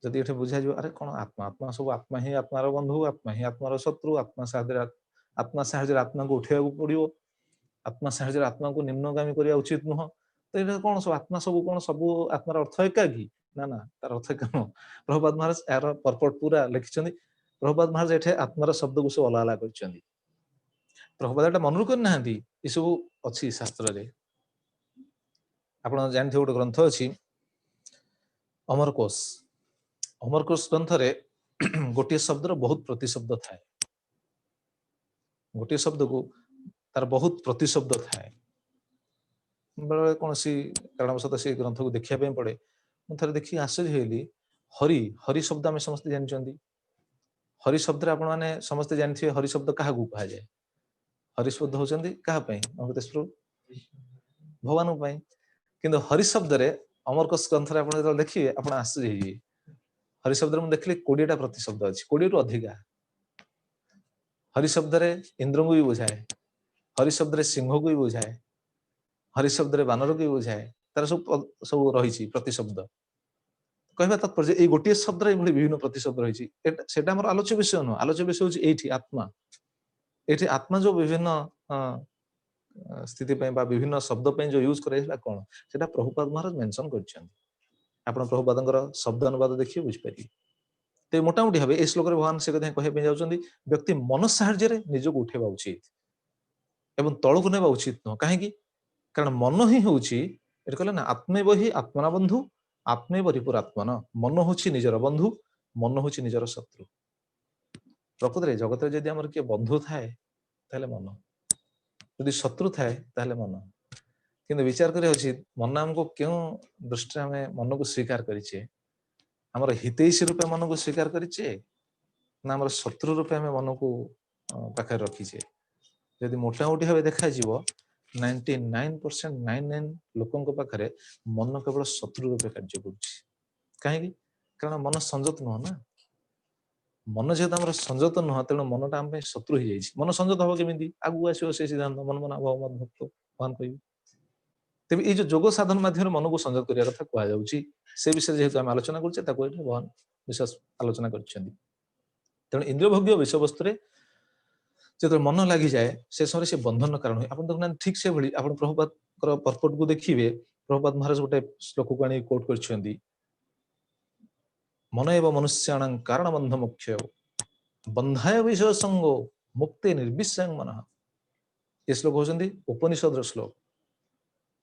जदि ये बुझा अरे कौन आत्मा आत्मा सब आत्मा ही आत्मार बंधु आत्मा ही आत्मार शत्रु आत्मा साहाय्य आत्मा को उठा पड़ो आत्मा साहाय्य आत्मा को निम्नगामी करने उचित नुह तो ये कौन सब आत्मा सब आत्मार अर्थ एका कि ना ना तार अर्थ एका नुह प्रभुपाद महाराज यार पर्पट पूरा लिखिं प्रभुपाद महाराज ये आत्मार शब्द को सब अलग अलग कर प्रभुपाद मनरू करना ये सब अच्छी शास्त्र रे आप जानते गोटे ग्रंथ अच्छी अमरकोश अमरकोश ग्रंथ रे गोटे शब्दर बहुत प्रतिशब्द थाए गोटे शब्द को तार बहुत प्रतिशब्द थाए बेले कौन सी कारणवश से ग्रंथ को देखा पड़े मुझे देखिए आश्चर्य होली हरि हरि शब्द आम समस्त जानते हरि शब्द आप समस्ते जानते हरि शब्द क्या कह जाए हरि शब्द होती क्या भगवान किंतु हरि शब्द अमरकोश ग्रंथ आप देखिए आप आश्चर्य हो हरि शब्द मुझे देखिए 20टा प्रतिशब्द अच्छी 20 रु अधिका हरि शब्द इंद्र को भी बुझाए हरि शब्द सिंह को भी बुझाए हरि शब्द बानर को भी बुझाए तार सब रही प्रतिशब्द कहवा तात्पर्य ये गोटे शब्द विभिन्न प्रतिशब्द रही है आलोच्य विषय नुह आलोच्य विषय हूँ ये आत्मा ये आत्मा जो विभिन्न स्थिति विभिन्न शब्द जो यूज कर कौन से प्रभुपाद महाराज मेंशन कर प्रभुपाद शब्द अनुवाद देखिए बुझीपारे तो मोटामोटी भाव ए श्लोक भगवान से कहते जाऊँगी व्यक्ति मन साहाय्य निजक उठेवा उचित एवं तौक नेवा उचित नुह कहीं कारण मन ही हूँ कहले ना आत्मैव हि आत्मना बंधु आत्मैव रिपुरात्मन मन हूँ निजर बंधु मन हूँ निजर शत्रु प्रकृत में जगत जदि आमर किए बंधु थाए ताहले मन यदि शत्रु थाए ताहले मन किंतु विचार कर मन आमको क्यों दृष्टि आम मन को स्वीकार करें आमर हितैषी रूपे मन को स्वीकार करें ना आमर शत्रु रूपे आम मन को पाखे रखीचे यदि मोटामोटी भाव देखा 99.99 लोकों पाखे मन केवल शत्रु रूपे कार्य कहीं कारण मन संजत नुह ना मन जेहेतु आम संजत नुह तेणु मनटा आम शत्रु हो जाए मन संजत हम केमी आगू आसो से सिद्धांत मन मना भाव मत भक्त भगवान कह तेज ये जोग साधन माध्यम मन को संजत करने कथा कहुच्छी से विषय जेहेतु आम आलोचना करें भगवान विशेष आलोचना कर तेणु इंद्रिय भोग्य विषय वस्तु जो मन लगी जाए से समय से बंधन कारण हुए आप देखना ठीक से भाई आप प्रभुपाद पर्पट को देखिए प्रभुपाद महाराज गोटे श्लोक को आनी कोट कर मन एवं मनुष्याण कारण बंध मुख्य बंधाय विषय संगो मुक्ति निर्विषय मन ये श्लोक होती उपनिषद श्लोक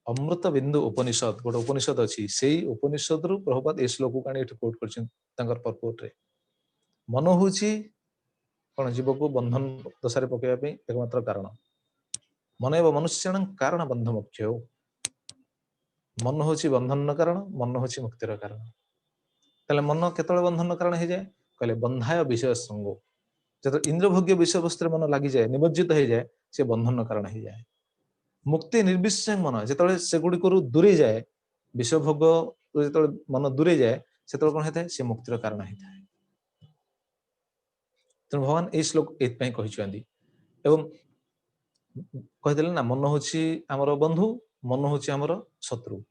अमृत बिंदु उपनिषद गोटे उपनिषद अच्छी से उपनिषद रु प्रभुपाद ये श्लोक को आनी कोट कर पर्पट रे मन हूँ कौन जीव को बंधन दशा पकड़ एकमात्र कारण मन एवं मनुष्याण कारण बंध मुख्य मन हूँ बंधन कारण मन हूँ मुक्तिर कारण ताले मन केतବେଳେ बंधन कारण हो जाए कहले बंधाय विषय संग जब इंद्रभोग्य विषय वस्तु मन लगी जाए निमज्जित हो जाए से बंधन कारण हो जाए मुक्ति निर्विषय मन जो से गुड़िक दूरे जाए विषय भोग जो मन दूरे जाए से कौन होता है से मुक्तिर कारण होता है तेणु भगवान ये श्लोक एपाई एवं कहीदेले ना मन हूँ आमर बंधु मन हूँ आमर शत्रु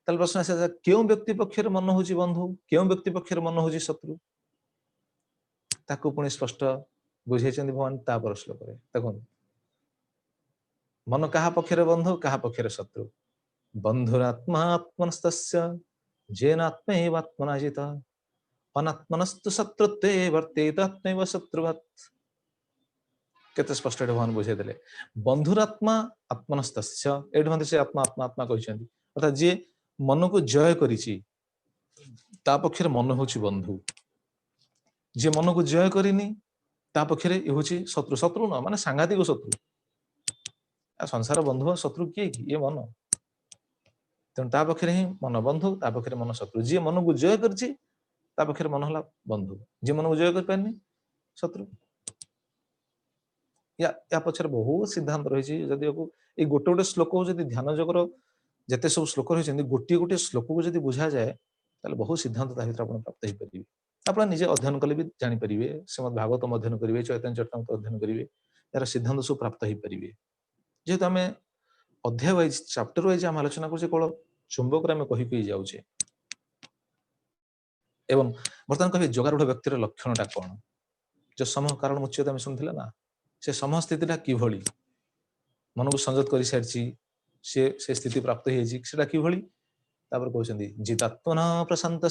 ताले प्रश्न आस क्यों व्यक्ति पक्षर मन हूँ बंधु क्यों व्यक्ति पक्षर मन हूँ शत्रु ताकू पुणी स्पष्ट बुझे भगवान तापर श्लोक देखो मन क्या पक्षर बंधु क्या पक्षर शत्रु बंधुरात्मा आत्मनस्तस्य जेनात्मैवात्मना जिता अनात्मनस्तु शत्रुत्वे वर्तेत आत्मैव शत्रुवत् केते स्पष्ट भगवान बुझे देले बंधुरात्मा आत्मनस्तस्य एठी मते से आत्मा आत्मा आत्मा कहछन्ती अर्थात जे मन को जय करिछि ता पक्षरे मन होछि बंधु जे मन को जय करिनी ता पक्षरे इ होछि शत्रु शत्रु न माने सांघातिक शत्रु आ संसार बंधु शत्रु किए कि ये मन तेणु ता पक्षरे ही मन बंधु ता पक्षरे मन शत्रु जे मन को जय करछि ता पक्षरे मन हला बंधु जे मन को जय कर पारनी शत्रु या पछरे बहुत सिद्धांत रही जदि ये गोटे गोटे श्लोक जदि ध्यान जगर जिते सब श्लोक रही गोटे गोटे श्लोक को जदि बुझा जाए ताले बहुत सिद्धांत प्राप्त हो पारे आप निजे अध्ययन कले भी जानीपर श्रीमद भागवतम अध्ययन करेंगे चैतन्य चरितामृत अध्ययन करेंगे यार सिद्धांत सब प्राप्त हो पारे जेहेतु आम अध्याय वाइज चैप्टर वाइज आम आलोचना कर केवल चुंबक कही जाऊे एवं बर्तमान कहे जोगारूढ़ व्यक्तिर लक्षणटा कौन जो समूह कारण मुच्यते आम शुणुले ना से समूह स्थितिटा किभली मन को संयत कर सारी से स्थिति प्राप्त होता किभली कहते जितात्मना प्रशांत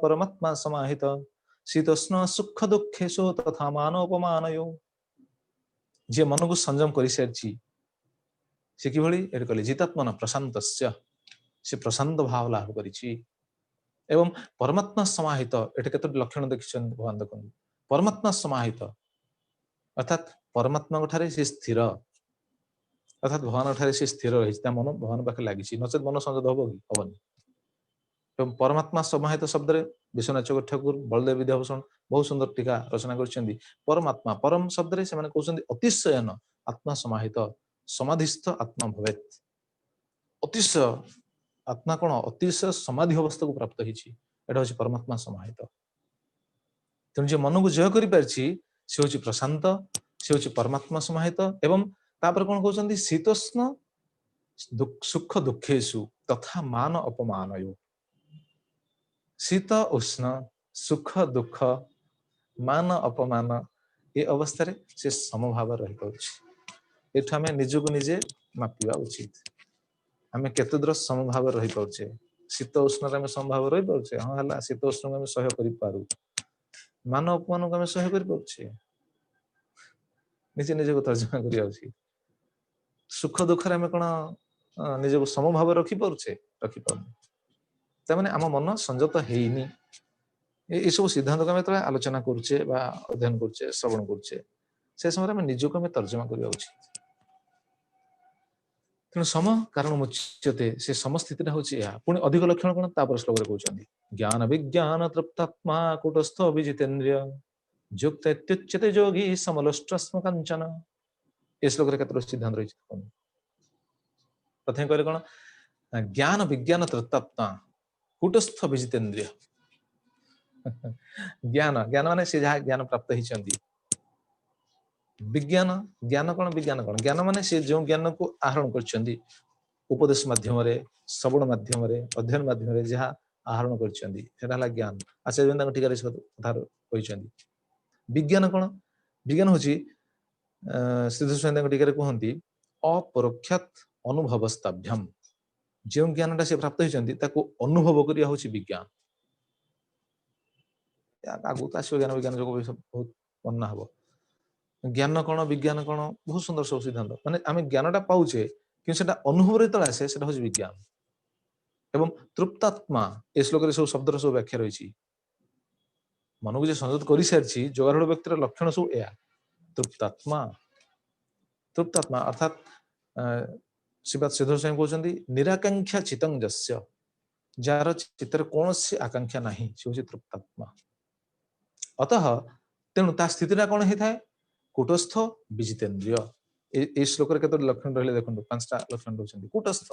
परमात्मा समाहित शीतोष्ण सुख दुखेशु तथा मानोपमानयो जे मन को संयम कर सारी से किभली ये कहले जितात्मना प्रशांत से प्रशांत भाव लाभ करिछि एवं परमात्मा समाहित एटे केतो लक्षण देखिछन भगवान देखो परमात्मा समाहित अर्थात परमात्मा ठारे से स्थिर अर्थात भगवान ठारे से स्थिर रही मन भगवान पाखे लगी नचेत मन संयत हम कि हेनी एवं परमात्मा समाहित शब्द विश्वनाथ चक्रवर्ती ठाकुर बलदेव विद्याभूषण बहुत सुंदर टीका रचना कर परमात्मा परम शब्द से कहते अतिशयन आत्मा समाहित समाधिस्थ आत्मा भवेत अतिशय आत्मा कौन अतिशय समाधि अवस्था को प्राप्त होती परमात्मा समाहित तेणु जो मन को जय कर प्रशांत से हूँ परमात्मा समाहित एवं तापर कौन कहते शीतोष्ण सुख दुखेशु तथा मान अपमान शीत उष्ण सुख दुख मान अपमान ये अवस्था से समभाव रही पारे एठू आम निजक निजे मापिबा उचित आम केते दूर समभाव रही पारे शीत उष्ण आम समभाव रही पारे हाँ है शीत उष्ण को आम सह्य करूँ मान अपमान को आम सह्य कर निजे निजे को तर्जमा करिया उचित सुख दुख आम कौन निजक समभाव रखिपे रखिपारे आम मन संयत हैनी ये सब सिद्धांत को आम आलोचना करुचे अध्ययन करुचे श्रवण करुचे से समय आम निजक आम तर्जमा करिया उचित तेणु सम कारण मुच्यते से समस्थिति हूँ पुणी अधिक लक्षण कौन तापर श्लोक कहते ज्ञान विज्ञान तृप्तात्मा कूटस्थ विजितेन्द्रिय युक्तुच्यते योगी समलष्ट्रस्म कांचन ये श्लोक केत सिद्धांत रही प्रथम कहले कौन ज्ञान विज्ञान तृप्तात्मा कूटस्थ विजितेन्द्रिय ज्ञान ज्ञान माने से जहाँ ज्ञान प्राप्त होती विज्ञान ज्ञान कौन ज्ञान माने से जो ज्ञान को आहरण कर उपदेश माध्यम श्रवण माध्यम अध्ययन माध्यम जहाँ आहरण कर ज्ञान आचार्य टीका कथा कहते विज्ञान कौन विज्ञान हूँ श्रीधर टीका कहते अपरोक्षात अनुभवस्थाभ्यम जो ज्ञानटा से प्राप्त होती अनुभव करिया हूँ विज्ञान आगु तो आसो ज्ञान विज्ञान जो बहुत वर्णना हम ज्ञान कौन विज्ञान कौन बहुत सुंदर सब सिद्धांत माने आम ज्ञानटा पाचे कि अनुभव तले आसे हूँ विज्ञान एवं तृप्तात्मा ए श्लोक सब शब्दर सब व्याख्या रही मन को संयत कर सारी जोगारूढ़ व्यक्तिर लक्षण सब या तृप्तात्मा तृप्तात्मा अर्थात श्रीपाद श्रीधर स्वामी कहते निराकांक्षा चितं जस्य जार चित्तर कौन सी आकांक्षा नहीं से हूँ तृप्तात्मा। अतः तेणु ता स्थितिटा कौन होता है कूटस्थ विजितेन्द्रिय। ए श्लोक केतो लक्षण रहिले देखो 5टा लक्षण रहउछन्ती। कूटस्थ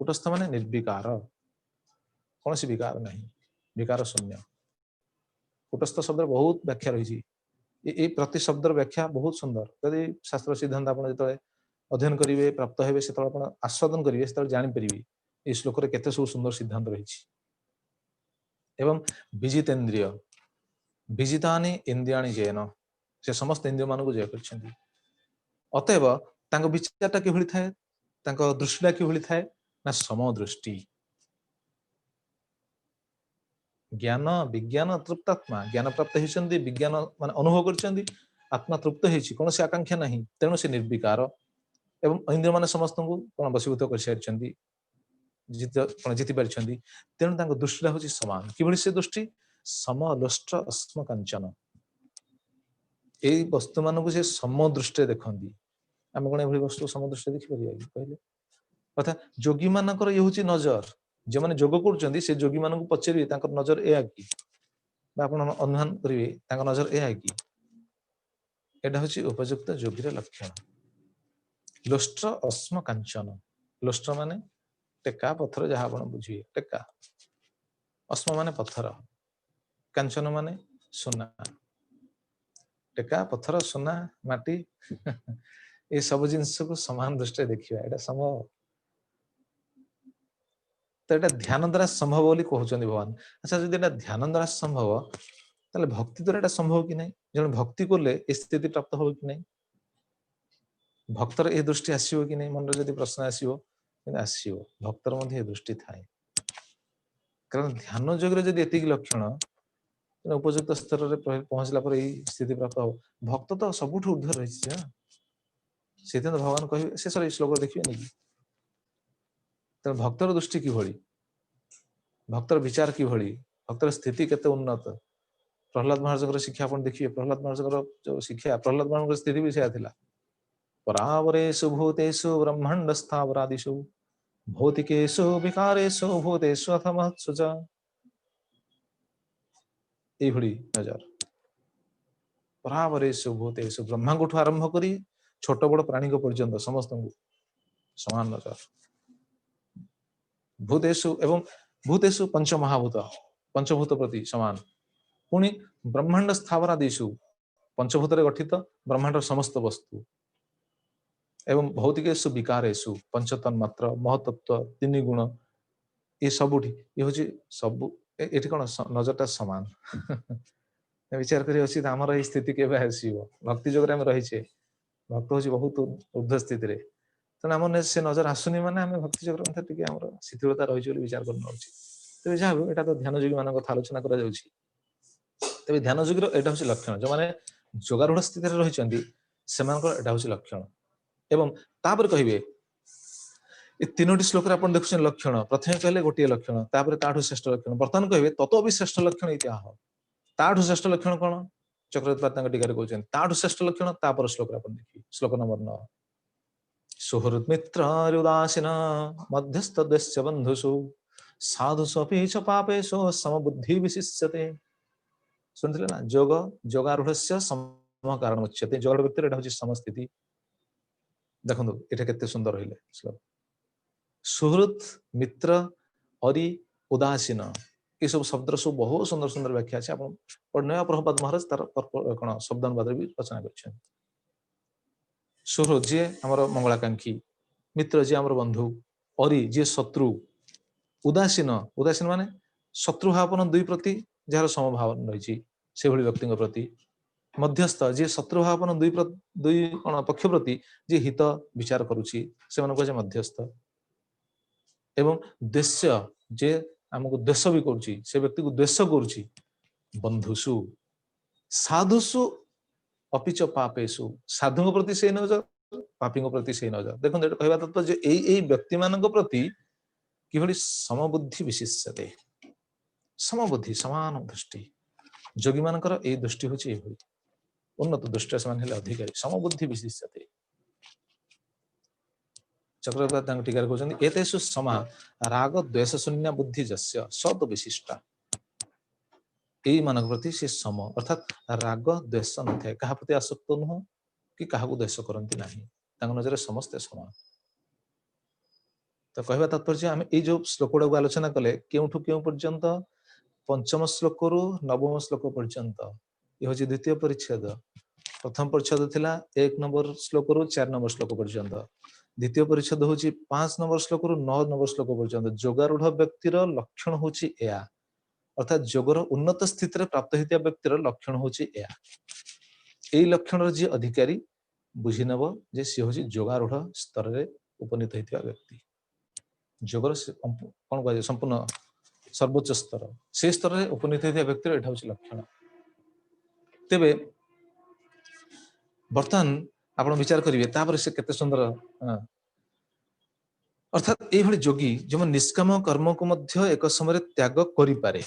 कूटस्थ माने निर्विकार कौन सी विकार नहीं विकार शून्य। कूटस्थ शब्द बहुत व्याख्या रही ये प्रति शब्दर व्याख्या बहुत सुंदर यदि शास्त्र सिद्धांत आप जो अध्ययन करेंगे प्राप्त हे से आस्वादन करेंगे से जापर ये श्लोक केते सब सुंदर सिद्धांत रही एवं विजितेन्द्रिय विजितानि इंद्रियाणि जैन से समस्त इंद्रिय मान जय कर अतएव विचारटा कि थाए दृष्टिटा कि थाए ना समदृष्टि ज्ञान विज्ञान तृप्तात्मा ज्ञान प्राप्त होती विज्ञान मान अनुभव कर आत्मा तृप्त होती कौन सी आकांक्षा नहीं तेणु से निर्विकार एवं इंद्रिय मान समस्त को कौन वशीभूत कर सारी जीति पारि तेणु दृष्टिटा हूँ समान कि से दृष्टि समलोष्ट अस्म कांचन यही वस्तु मान से समदृष्टि देखती आम कौन ये वस्तु समदृष्टि देखिपर कि कहले अर्थात जोगी मानकर ये हूँ नजर जो मैंने जोग कर जोगी मान पचारे नजर या कि अनुमान करेंगे नजर या कि यहाँ हूँ उपयुक्त जोगीर लक्षण। लोष्ट अस्म कांचन लोष्ट माने टेका पत्थर जहाँ आप बुझे टेका अस्म माने पत्थर कांचन माने सोना टेका पत्थर सोना माटी ये सब जिनस को समान दृष्टि देखा यहाँ संभव तो यहाँ ध्यान द्वारा संभव बोली कहते भगवान। अच्छा जब यहाँ ध्यान द्वारा संभव ताले भक्ति द्वारा यहाँ संभव कि नहीं जब भक्ति कले स्थिति प्राप्त हो कि नहीं भक्तर ये दृष्टि आसो कि नहीं मन जब प्रश्न आसो आसो भक्तर मध्य दृष्टि थाए कारण ध्यान जोगे जब ये लक्षण उपयुक्त स्तर में पहुंचला स्थिति प्राप्त हो भक्त तो सबुठ ऊर्ध्व रही से भगवान कहे शेष श्लोक देखिए नहीं तेना भक्तर दृष्टि कि भक्तर विचार कि भक्तर स्थिति केते उन्नत प्रहलाद महाराज शिक्षा आप देखिए प्रहलाद महाराज जो शिक्षा प्रहलाद महाराज स्थिति भी से परावरेषु भूतेषु ब्रह्मांड स्थावरादिषु भौतिकेषु विकारेषु भूतेषु अथ महत्सु च एभली नजर परावरेषु भूतेषु ब्रह्मा को आरंभ करी छोट बड़ प्राणी को पर्यंत समस्त को समान नजर भूतेषु एवं भूतेषु पंचमहाभूत पंचभूत प्रति समान पुणी ब्रह्मांड स्थावरादिषु पंचभूत गठित ब्रह्मांड समस्त वस्तु एवं भौतिकेषु विकारेषु पंचतन्मात्र महतत्व 3 गुण ये सबुठी ये हूँ सब ये कौन नजरटा समान विचार कर आमर ये स्थिति के भक्ति जोगे आम रहीचे भक्त हूँ बहुत ऊर्ध्व स्थित तेना आम से नजर आसुनी माने आम भक्ति जोगे टे आम शिथिलता रही विचार कर तेज जहाँ यहाँ तो ध्यान योगी मान आलोचना कर ध्यान योगी यहाँ हूँ लक्षण जो मैंने जोगारूढ़ स्थित रही हूँ लक्षण एवं तापर कहे ये 3टी श्लोक आप देखुं लक्षण प्रथम कहले गोटे लक्षण तापर ताठू श्रेष्ठ लक्षण बर्तमान कहे ततो भी श्रेष्ठ लक्षण इतिहाह ताठू श्रेष्ठ लक्षण कौन चक्रवर्ती टीकार कहते ताठू श्रेष्ठ लक्षण तापर श्लोक आप देखिए श्लोक नंबर 9 सुहृद मित्र उदासीन मध्यस्थ देश्य बंधुषु साधुषु अपि च पापेषु समबुद्धि विशिष्यते सुनते ना जोग जोगारूढ़ सम कारण उच्यते जोगारूढ़ व्यक्ति एटा हूँ समस्थिति देखो ये केते सुंदर रहिले श्लोक सुहृद मित्र अरि उदासीन ये सब शब्द सब बहुत सुंदर सुंदर व्याख्या है नया प्रभुपाद महाराज तार कौन शब्द अनुवाद भी रचना कर सुहृद जी आमर मंगलाकांक्षी मित्र जी आमर बंधु अरि जी शत्रु उदासीन उदासीन माने शत्रु भावन दुई प्रति जार समभावन रही से व्यक्ति प्रति मध्यस्थ जी शत्रु भावन दुई कौन पक्ष प्रति जी हित विचार करुच्ची से मध्यस्थ एवं देश्य जे आमको देश भी करुच्ची से व्यक्ति को द्वेष करुच्ची बंधुषु साधुषु अपिच पापेषु साधु प्रति से नजर पापी प्रति से नजर देखो कहवा तत्व जो यही व्यक्ति मान प्रति कि समबुद्धि विशिष्यते समबुद्धि समान दृष्टि जोगी मानकर ए दृष्टि हूँ ये उन्नत दृष्टि से अधिकारी समबुद्धि विशिष्यते चक्रवर्ती तांग टीका कहउछन्ति एतेषु समा राग द्वेष शून्य बुद्धि जस्य सद विशिष्टा एई मानक प्रति से सम अर्थात राग द्वेष न थाए कहा प्रति आसक्त नुह कि काहाकू द्वेष करन्ति नाही तांग नजर समस्त समान तो कहबा तात्पर्य आम ये जो श्लोक गुड़ा आलोचना कले केउठु केउ पर्यंत पंचम श्लोक रु नवम श्लोक पर्यंत ये हूँ द्वितीय परिच्छेद प्रथम परिच्छेद थिला 1 नंबर श्लोक रु 4 नंबर श्लोक पर्यंत द्वितीय परिच्छेद हूँ 5 नंबर श्लोक रु 9 नंबर श्लोक पर्यंत जोगारूढ़ व्यक्तिर लक्षण हूँ या अर्थात जोगर उन्नत स्थिति प्राप्त होता व्यक्तिर लक्षण हूँ या यही लक्षण जी अधिकारी बुझी नब जे सी हूँ जोगारूढ़ स्तर में उपनीत होता व्यक्ति जोगर कौन कह संपूर्ण सर्वोच्च स्तर से स्तर में उपनीत होता व्यक्तिर यहाँ हूँ लक्षण तेबे बर्तमान आप विचार करेंगे से केते सुंदर अर्थात ये जोगी जो निष्काम कर्म को मध्य एक समय त्याग करि पारे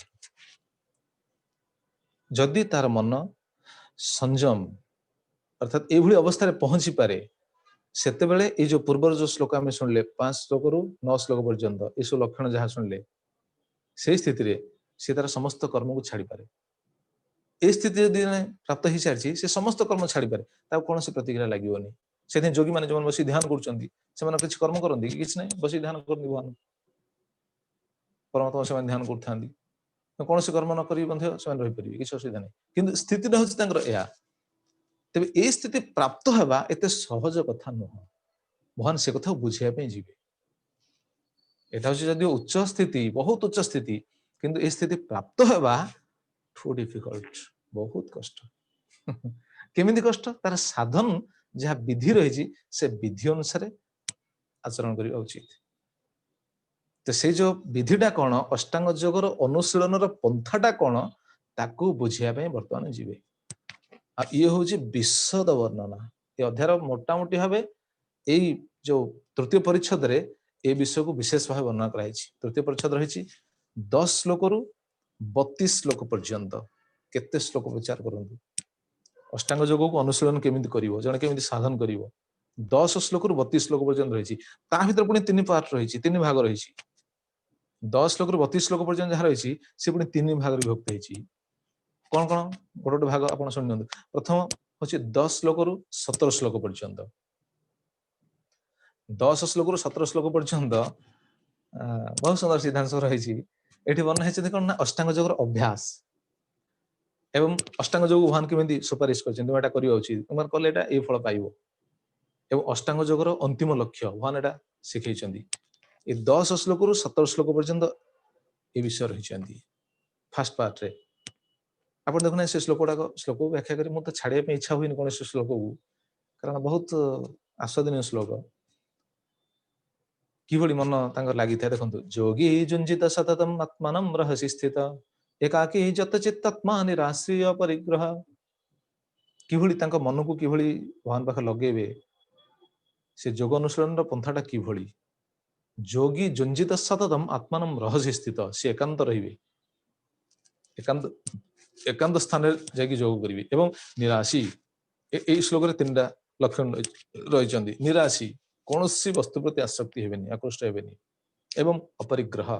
जदि तार मन संयम अर्थात ये अवस्था रे पहुंची पारे सेते बेले ये जो पूर्वर जो श्लोक आम शुणिले 5 श्लोक रु 9 श्लोक पर्यंत ये सब लक्षण जहाँ शुणिले से स्थिति रे से तार समस्त कर्म को छाड़ी पारे ए स्थिति यदि प्राप्त हो सारी से समस्त कर्म छाड़ी पारे कौन से प्रतिक्रिया लगे से जोगी मैंने जो बस ध्यान कर कर्म करती कि ना बस ध्यान कर भगवान परमात्मा से ध्यान कर कौन से कर्म न करी रहीपर किसी असुविधा नहीं किंतु स्थिति हूँ तेज ये स्थिति प्राप्त होगा एत सहज कथा नुह भगवान से कथा बुझाई जी यहाँ हूँ जदि उच्च स्थिति बहुत उच्च स्थिति किंतु ये स्थिति प्राप्त होगा टू डिफिकल्ट बहुत कष्ट केमिति कष्ट तार साधन जहाँ विधि रही से विधि अनुसार आचरण करने उचित तो से जो विधिटा कौन अष्टांग योगर अनुशीलन पंथाटा कौन ताकू बुझाई बर्तमान जीवे ये हूँ विशद वर्णना ये अध्याय मोटामोटी भाव यही जो तृतीय परिच्छद रे ए विषय को विशेष भाव वर्णना कराई तृतीय परिच्छद रही 10 श्लोक रु 32 श्लोक पर्यंत केते श्लोक विचार करंतु अष्टांग योग को अनुशीलन केमिति करिवो जने केमिति साधन करिवो 10 श्लोक रु 32 श्लोक पर्यंत रही ता भीतर पुणी 3 पार्ट रही 3 भाग रही 10 श्लोक रु 32 श्लोक पर्यंत जहाँ रही से पुणी 3 भाग विभक्त होती कौन कौन गोटे गोटे भाग आप शुणी प्रथम हूँ 10 श्लोक रु 17 श्लोक पर्यंत 10 श्लोक रु 17 श्लोक पर्यंत बहुत सुंदर सिद्धांत रही वर्णन है कौन ना अष्टांग योगर अभ्यास एवं अष्टांग योग भगवान केमी सुपारिश कर कले ये फल पाइब एवं अष्टांग योगर अंतिम लक्ष्य भगवान यहाँ शिखई ये 10 श्लोक रु 17 श्लोक पर्यंत ये विषय रही फास्ट पार्ट रे आप देखना से श्लोक गुड़ाक श्लोक को व्याख्या करें मुझे छाड़िया इच्छा हुई कौन से श्लोक को कारण बहुत आस्वादनीय श्लोक किभली मन लगी था देखो जोगी जुंजित सततम आत्मान रहसी स्थित एकाकी जतचित्तात्मा निराश्रिय परिग्रह किभली मन को किभली भगवान पाख लगे से जोग अनुशीलन पंथाटा किभली जोगी जुंजित सततम आत्मान रहसी स्थित सी एकांत रही एकांत स्थान जाकि योग करेंगे एवं निराशी यही श्लोक रे 3टा लक्षण रही निराशी कौन सी वस्तु प्रति आसक्ति हेबेनी आकृष्ट हेबेनी एवं अपरिग्रह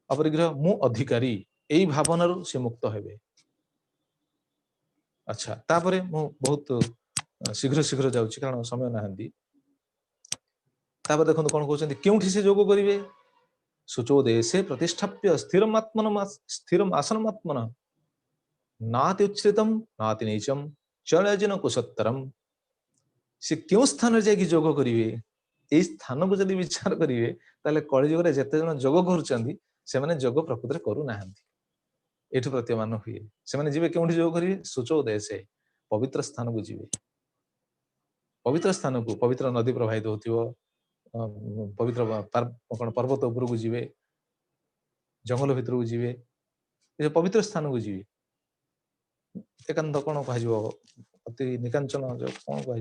अपरिग्रह मु अधिकारी यही भावना से मुक्त हेबे अच्छा तापरे मु बहुत शीघ्र शीघ्र जाउछि कारण समय नाहंदी तापर देखो कौन कहते क्योंठी से योग करेंगे शुचो देशे प्रतिष्ठाप्य स्थिरम आसनमात्मन नाति उच्छ्रितम नाति नीचम चलजिन कुशोत्तरम से क्यों स्थान जाकि योग करेंगे यही स्थान को जब विचार करेंगे ताले कलिजुग जिते जन योग कर योग प्रकृति करूना ये प्रतीयमान हुए से जी क्यों योग करेंगे शुचो देशे पवित्र स्थान को जी पवित्र स्थान को पवित्र नदी प्रवाहित हो पवित्र पर्वत उपर को जी जंगल भितर को जी पवित्र स्थान को जी एकांत कौन कह अति निकांचन जो कौन कह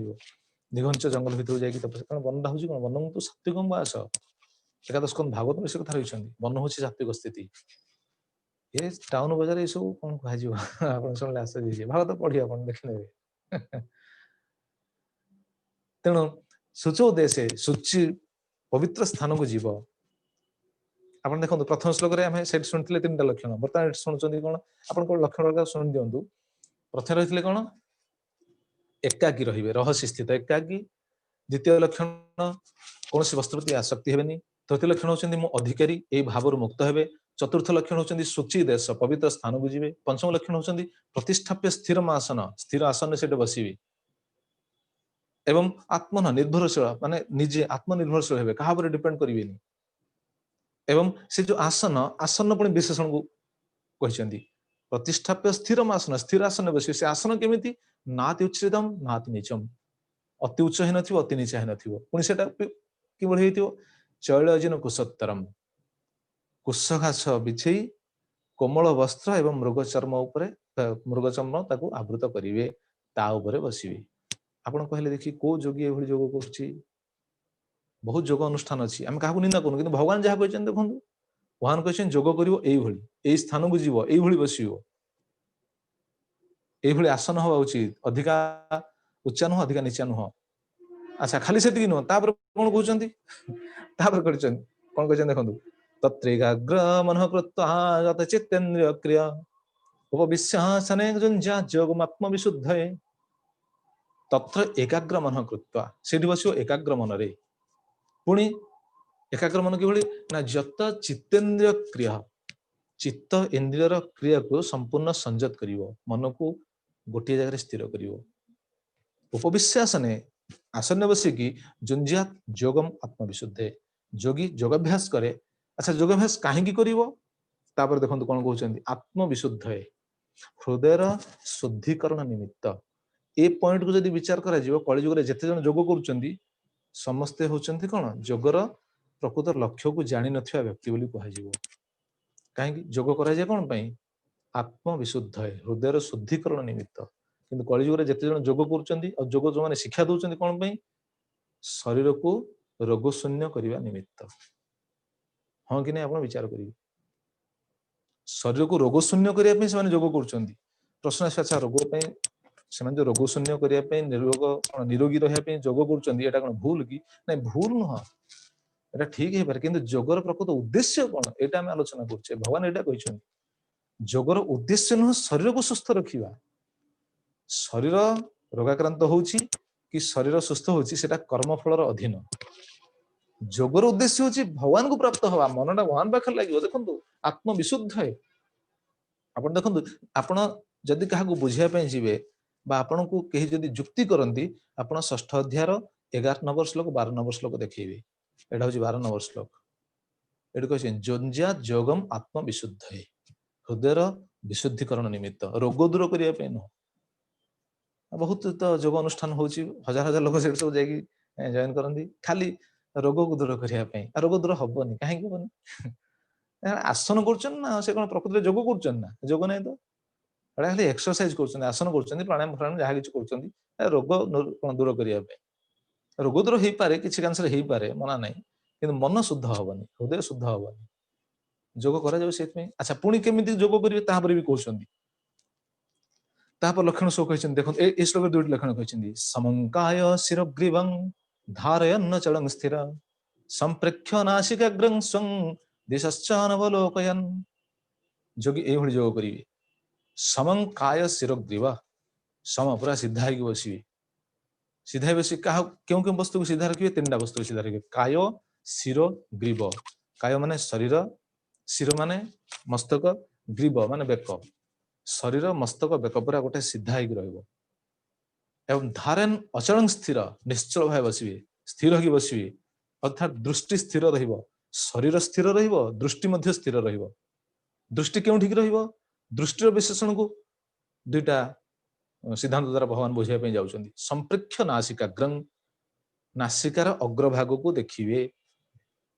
दिघंच जंगल भितर जाकर वनटा हूँ कौन वन तो सात्विक वास एकादश कौन भागवत से कथा रही वन हूँ सात्विक स्थिति ये टाउन बजार ये सब कौन कह आप शुणिले आश्चर्य भागवत पढ़ी आप देखने तेणु शुचौ देशे शुचि पवित्र स्थान को जीव आपण देखो प्रथम श्लोक रे हम सेट सुनथिले तीनटा लक्षण बर्तमान सुनुचंदी कोन आपण को लक्षण का सुन दियंतु प्रथम रहिथिले कोन एकाकी रहिबे रहस्य स्थित एकाकी द्वितीय लक्षण कौन वस्तु प्रति आसक्ति हेबेनी तृतीय लक्षण होचंदी मो अधिकारी ए भावरु मुक्त हेबे चतुर्थ लक्षण होचंदी शुचि देश पवित्र स्थान को जीवे पंचम लक्षण होचंदी प्रतिष्ठाप्य स्थिर आसन सेटे बसिबे एवं आत्मन निर्भरशील माने निजे आत्मनिर्भरशील हेबे कहा पर डिपेंड करिवेनी एवं से जो आसन आसन पुणी विशेषण को कहते प्रतिष्ठाप्य स्थिर आसन बस से आसन केमिति नाति उच्छ्रितम नाति नीचम अति उच्च ही नथिबो अति नीचा ही नथिबो पुणी सेटा किबळ हेतिबो चैलजिन कुशोत्तरम कुश घास बिछेई कोमल वस्त्र एवं मृग चर्म उपरे मृग चर्म ताकू आवृत करिवे ता उपरे बसिवे आपण कहले देखि को जोगी एभଳି जोग करछि बहुत जोग अनुष्ठान अच्छी आम क्या निंदा करूँ कि भगवान जहाँ कहते देखो भगवान कहते जोग कर स्थान को जीव ये बस ये आसन हवा उचित अधिका उच्चा नुह अधिका नीचा नुह अच्छा खाली से नुह कौन कहते कौन कहते देखो तत्रेगाग्र मन कृत चित्तेन्द्रिय क्रिया उपविश्यासने जोगमात्म विशुद्ध तत्र एकाग्र मन कृत्वा सेठी बस एकाग्र मन रे पुणी एकाग्र मन कि ना जत चित्तेन्द्रिय क्रिया चित्त इंद्रियर क्रिया को संपूर्ण संयत करिवो मन को गोटे जगह स्थिर करिवो उपविश्यासने आसन बसिकी जुंजियात जोगम आत्मविशुद्धे जोगी योगाभ्यास करे अच्छा योगाभ्यास कहीं करिवो तापर देखंतु कोन कहउचंदी आत्मविशुद्ध हृदयर शुद्धिकरण निमित्त ए पॉइंट को जदि विचार करा जीवो कलिजुग रे जते जन जोग करूचंदी समस्ते होचंती कोन जोगर प्रकृत लक्ष्य को जानि नथिया व्यक्ति बोली कहा जीवो काहे जोग करा जे कोन पई आत्मविशुद्ध हृदयर शुद्धिकरण निमित्त किंतु कलिजुग रे जते जन जोग करूचंदी और जोग जो माने शिक्षा दोचंदी कोन पई शरीर को रोग शून्य करबा निमित्त हां कि नै आपण विचार करिवे शरीर को रोग शून्य करबा पई से माने जोग करूचंदी प्रश्न अच्छा रोग पई से जो रोग शून्य करने निरोगी रहा जोग कर भूल कि नहीं भूल नुह एटा ठीक है पारे किंतु जोगर प्रकृत उद्देश्य कौन एटा आम आलोचना करछे भगवान एटा कहछन जोगर उद्देश्य नुह शरीर को सुस्थ रखिबा शरीर रोगाक्रांत होउची कि शरीर सुस्थ होउची सेटा कर्मफलर अधीन जोगर उद्देश्य होची भगवान को प्राप्त हवा मनटा भगवान पाखर लागियो देखंतु आत्मविशुद्ध है आपण देखंतु आपण जदि काहा को बुझिया पय जिवे बा आपण को कही जदि जुक्ति करंती आपण षष्ठ अध्यायर 11 नंबर श्लोक 12 नंबर श्लोक देखिबे एटा होची 12 नंबर श्लोक एटा कहै जोंजिया जोगम आत्म विशुद्ध है हृदयर विशुद्धिकरण निमित्त रोग दूर करिया पे न बहुत तो जोग अनुष्ठान होची हजार हजार लोक सेठ सब जाई जॉइन करंती खाली रोग को दूर करिया पे रोग दूर हबनी काहे कि हबनी आसन करछन ना से कोन प्रकृति जोग करछन ना जोग नै तो खाली एक्सरसाइज कर आसन कर प्राणायाम प्राणायाम जहाँ किसी कर रोग दूर करने रोग दूर हो पारे किसी कांशरे हो पारे मना नहीं कि मन शुद्ध हेनी हृदय शुद्ध हेनी जोग कर अच्छा पुणी केमी जोग करेंगे भी कहते लक्षण सब कहते देखो ए श्लोक दुईट लक्षण कहते समंकाय शिरोग्रीव धारयन्न चलं स्थिर संप्रेक्ष्य नासिकाग्रं स्वं दिशश्चानवलोकयन् जोगी एभली जोग करेंगे समंकाय शिरोग्रीव सम पूरा सीधा है बसवे सीधा बस क्या क्यों क्यों वस्तु को सीधा रखिए तीन वस्तु को सीधा रखिए काय शिर ग्रीव काय माने शरीर शिर माने मस्तक ग्रीव माने बेक शरीर मस्तक बेक पूरा गोटे सीधा है एवं धारेन अचल स्थिर निश्चल भाव बसवे स्थिर हो बसवे अर्थात दृष्टि स्थिर रहिबो शरीर स्थिर रहिबो दृष्टि मध्य स्थिर रहिबो दृष्टि क्यों ठीक रहिबो दृष्टिर विशेषण को दुईटा सिद्धांत द्वारा भगवान बुझाई जाउछन्ती संप्रेक्ष्य नासिकाग्रं नासिकार अग्रभाग को देखिए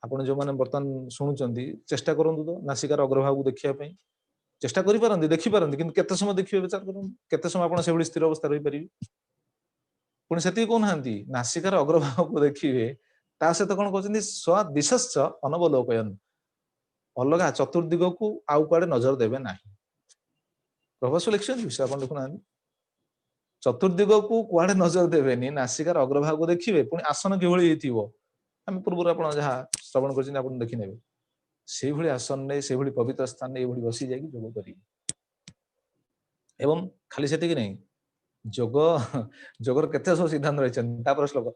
आपण जो माने बर्तमान सुनुचंती चेष्टा करंतु तो नासिकार अग्रभाग को देखिया पई चेष्टा करि पारंती देखि पारंती किंतु केते समय देखिबे विचार करंतु केते समय आपण सेभली स्थिर अवस्था रहि परिबे पुणी सेति कोन हांती नासिकार अग्रभाग को देखिबे ता सहित कोन कहउछन्ती स्व दिशश्च अनवलोकयन् अलगा चतुर्दिग को आउ कुआडे नजर देबे नाही प्रभु लिखछन्ती विषय आपण देखु नांती चतुर्दिग को कुआडे नजर देवेनी, नासिकार अग्रभाग को देखिए, पुणी आसन किभଳି ହେଇଥିବ ଆମେ ପୂର୍ବରୁ ଆପଣ ଯାହା ଶ୍ରବଣ କରିଛନ୍ତି ଆପଣ ଦେଖିନେବେ, ସେଇଭଳି ଆସନ ନେଇ ସେଇଭଳି ପବିତ୍ର ସ୍ଥାନରେ ଏଇଭଳି ବସି ଯାଇକି ଯୋଗ କରିବେ। ଏବଂ ଖାଲି ସେତିକି ନାହିଁ, ଯୋଗ ଯୋଗର କେତେ ସବୁ ସିଦ୍ଧାନ୍ତ ରହିଛନ୍ତି। ତାପରେ ଶ୍ଲୋକ